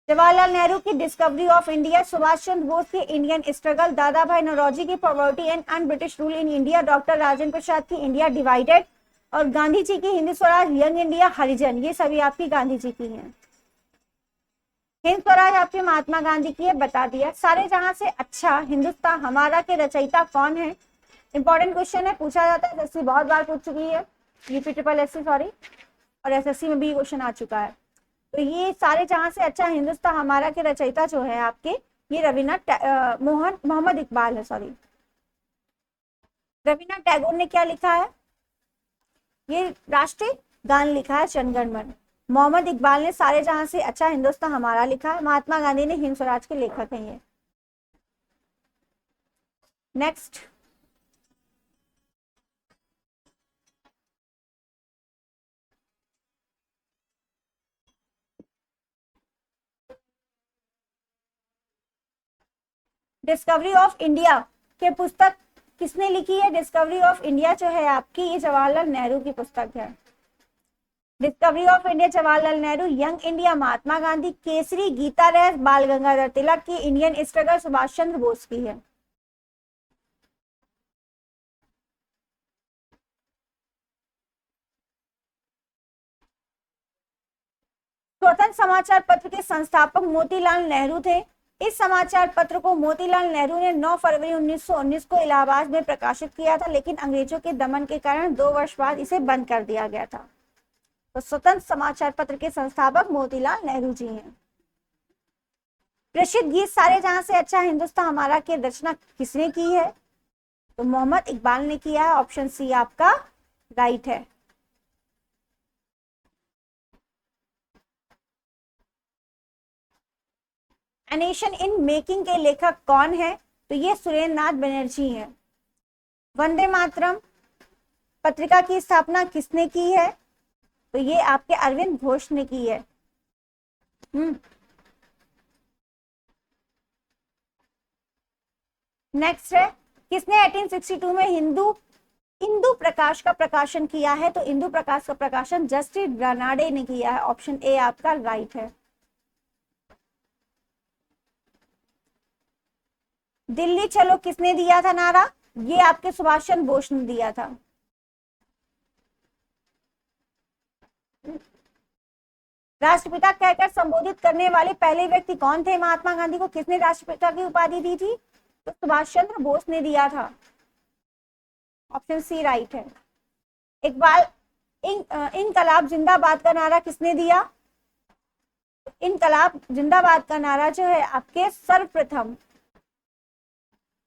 जवाहरलाल नेहरू की discovery of India, Subhash Chandra Bose की Indian struggle, Dadabhai Naoroji की poverty and un British rule in India, doctor Rajendra Prasad की इंडिया डिवाइडेड और गांधी जी की हिंद स्वराज, यंग इंडिया, हरिजन, ये सभी आपकी गांधी जी की हैं। हिंद स्वराज आपके महात्मा गांधी की है, बता दिया। सारे जहां से अच्छा हिंदुस्तान हमारा के रचयिता कौन है? इंपॉर्टेंट क्वेश्चन है, पूछा जाता है, एसएससी बहुत बार पूछ चुकी है, यूपी ट्रिपल एससी सॉरी, और एसएससी में भी क्वेश्चन आ चुका है। तो ये सारे जहां से अच्छा हिंदुस्तान हमारा के रचयिता जो है आपके, ये रविन्द्रनाथ मोहम्मद इकबाल है, सॉरी रविन्द्रनाथ टैगोर ने क्या लिखा है? ये राष्ट्रीय गान लिखा है, जनगण मन। मोहम्मद इकबाल ने सारे जहां से अच्छा हिंदुस्तान हमारा लिखा है। महात्मा गांधी ने हिंद स्वराज के लेखक हैं ये। नेक्स्ट, डिस्कवरी ऑफ इंडिया के पुस्तक किसने लिखी है? डिस्कवरी ऑफ इंडिया जो है आपकी, ये जवाहरलाल नेहरू की पुस्तक है। Discovery of India Jawaharlal Nehru, young India Mahatma Gandhi, Kesari Gita रैस बाल गंगाधर तिलक की, इंडियन स्ट्रगल सुभाष चंद्र बोस की है। स्वतंत्र समाचार पत्र के संस्थापक मोतीलाल नेहरू थे। इस समाचार पत्र को मोतीलाल नेहरू ने 9 फरवरी 1919 को इलाहाबाद में प्रकाशित किया था, लेकिन अंग्रेजों के दमन के कारण 2 वर्ष बाद इसे बंद कर दिया गया था। तो स्वतंत्र समाचार पत्र के संस्थापक मोतीलाल नेहरू जी हैं। प्रसिद्ध गीत सारे जहां से अच्छा हिंदुस्तान हमारा की रचना किसने की है? तो मोहम्मद इकबाल ने किया है। ऑप्शन सी आपका राइट है। ए नेशन इन मेकिंग के लेखक कौन है? तो ये सुरेंद्र नाथ बनर्जी हैं। वंदे मातरम पत्रिका की स्थापना किसने की है? तो ये आपके अरविंद घोष ने की है। नेक्स्ट है, किसने 1862 में इंदु प्रकाश का प्रकाशन किया है? तो इंदु प्रकाश का प्रकाशन जस्टिस बर्नार्डे ने किया है। ऑप्शन ए आपका राइट है। दिल्ली चलो किसने दिया था नारा? ये आपके सुभाष चंद्र बोस ने दिया था। राष्ट्रपिता कहकर संबोधित करने वाले पहले व्यक्ति कौन थे? महात्मा गांधी को किसने राष्ट्रपिता की उपाधि दी थी? तो सुभाष चंद्र बोस ने दिया था। ऑप्शन सी राइट है। इकबाल इनकलाब जिंदाबाद का नारा किसने दिया? इनकलाब जिंदाबाद का नारा जो है आपके सर्वप्रथम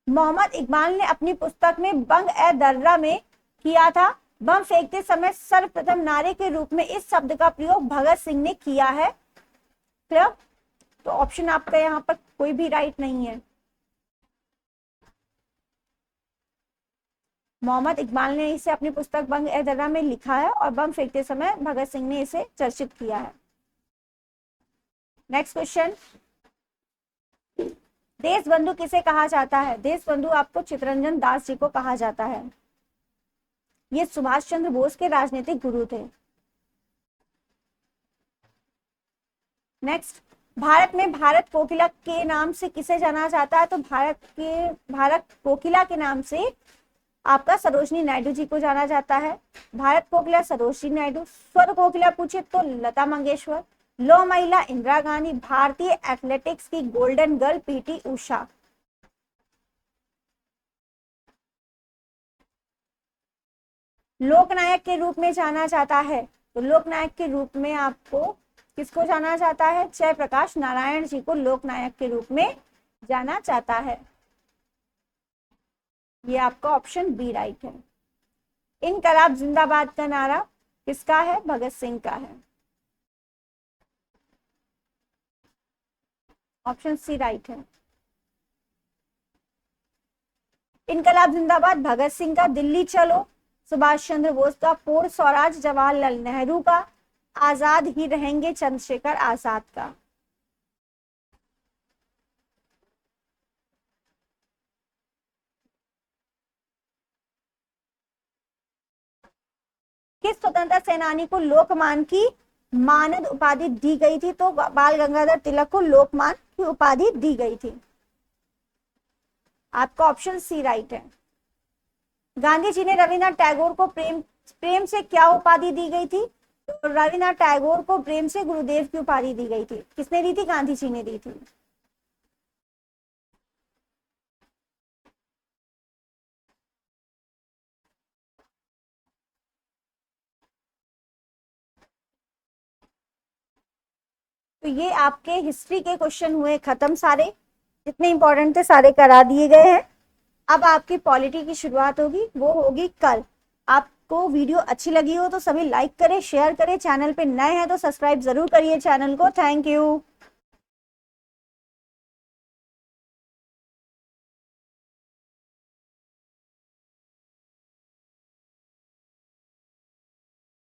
मोहम्मद इकबाल ने अपनी पुस्तक में बंग ए दर्रा में किया था। बम फेंकते समय सर्वप्रथम नारे के रूप में इस शब्द का प्रयोग भगत सिंह ने किया है। क्लियर? तो ऑप्शन आपका यहाँ पर कोई भी राइट नहीं है। मोहम्मद इकबाल ने इसे अपनी पुस्तक बंग ए दर्रा में लिखा है और बम फेंकते समय भगत सिंह ने इसे चर्चित किया है। नेक्स्ट क्वेश्चन, देश बंधु किसे कहा जाता है? देश बंधु आपको चित्तरंजन दास जी को कहा जाता है। ये सुभाष चंद्र बोस के राजनीतिक गुरु थे। नेक्स्ट, भारत में भारत कोकिला के नाम से किसे जाना जाता है? तो भारत कोकिला के नाम से आपका सरोजिनी नायडू जी को जाना जाता है। भारत कोकिला सरोजिनी नायडू। स्वर कोकिला पूछे तो लता मंगेशकर। लौह महिला इंदिरा गांधी। भारतीय एथलेटिक्स की गोल्डन गर्ल पीटी उषा। लोकनायक के रूप में जाना जाता है, तो लोकनायक के रूप में आपको किसको जाना जाता है? जयप्रकाश नारायण जी को लोकनायक के रूप में जाना जाता है। ये आपका ऑप्शन बी राइट है। इनकलाब जिंदाबाद का नारा किसका है? भगत सिंह का है। ऑप्शन सी राइट है। इनकलाब जिंदाबाद भगत सिंह का। दिल्ली चलो सुभाष चंद्र बोस का। पूर्ण स्वराज जवाहरलाल नेहरू का। आजाद ही रहेंगे चंद्रशेखर आजाद का। किस स्वतंत्रता सेनानी को लोकमान की मानद उपाधि दी गई थी? तो बाल गंगाधर तिलक को लोकमान की उपाधि दी गई थी। आपका ऑप्शन सी राइट है। गांधी जी ने रविन्द्रनाथ टैगोर को प्रेम से क्या उपाधि दी गई थी? तो रविन्द्रनाथ टैगोर को प्रेम से गुरुदेव की उपाधि दी गई थी। किसने दी थी? गांधी जी ने दी थी। तो ये आपके हिस्ट्री के क्वेश्चन हुए खत्म सारे, जितने इंपॉर्टेंट थे सारे करा दिए गए हैं। अब आपकी पॉलिटी की शुरुआत होगी, वो होगी कल। आपको वीडियो अच्छी लगी हो तो सभी लाइक करें, शेयर करें। चैनल पे नए हैं तो सब्सक्राइब जरूर करिए चैनल को। Thank you.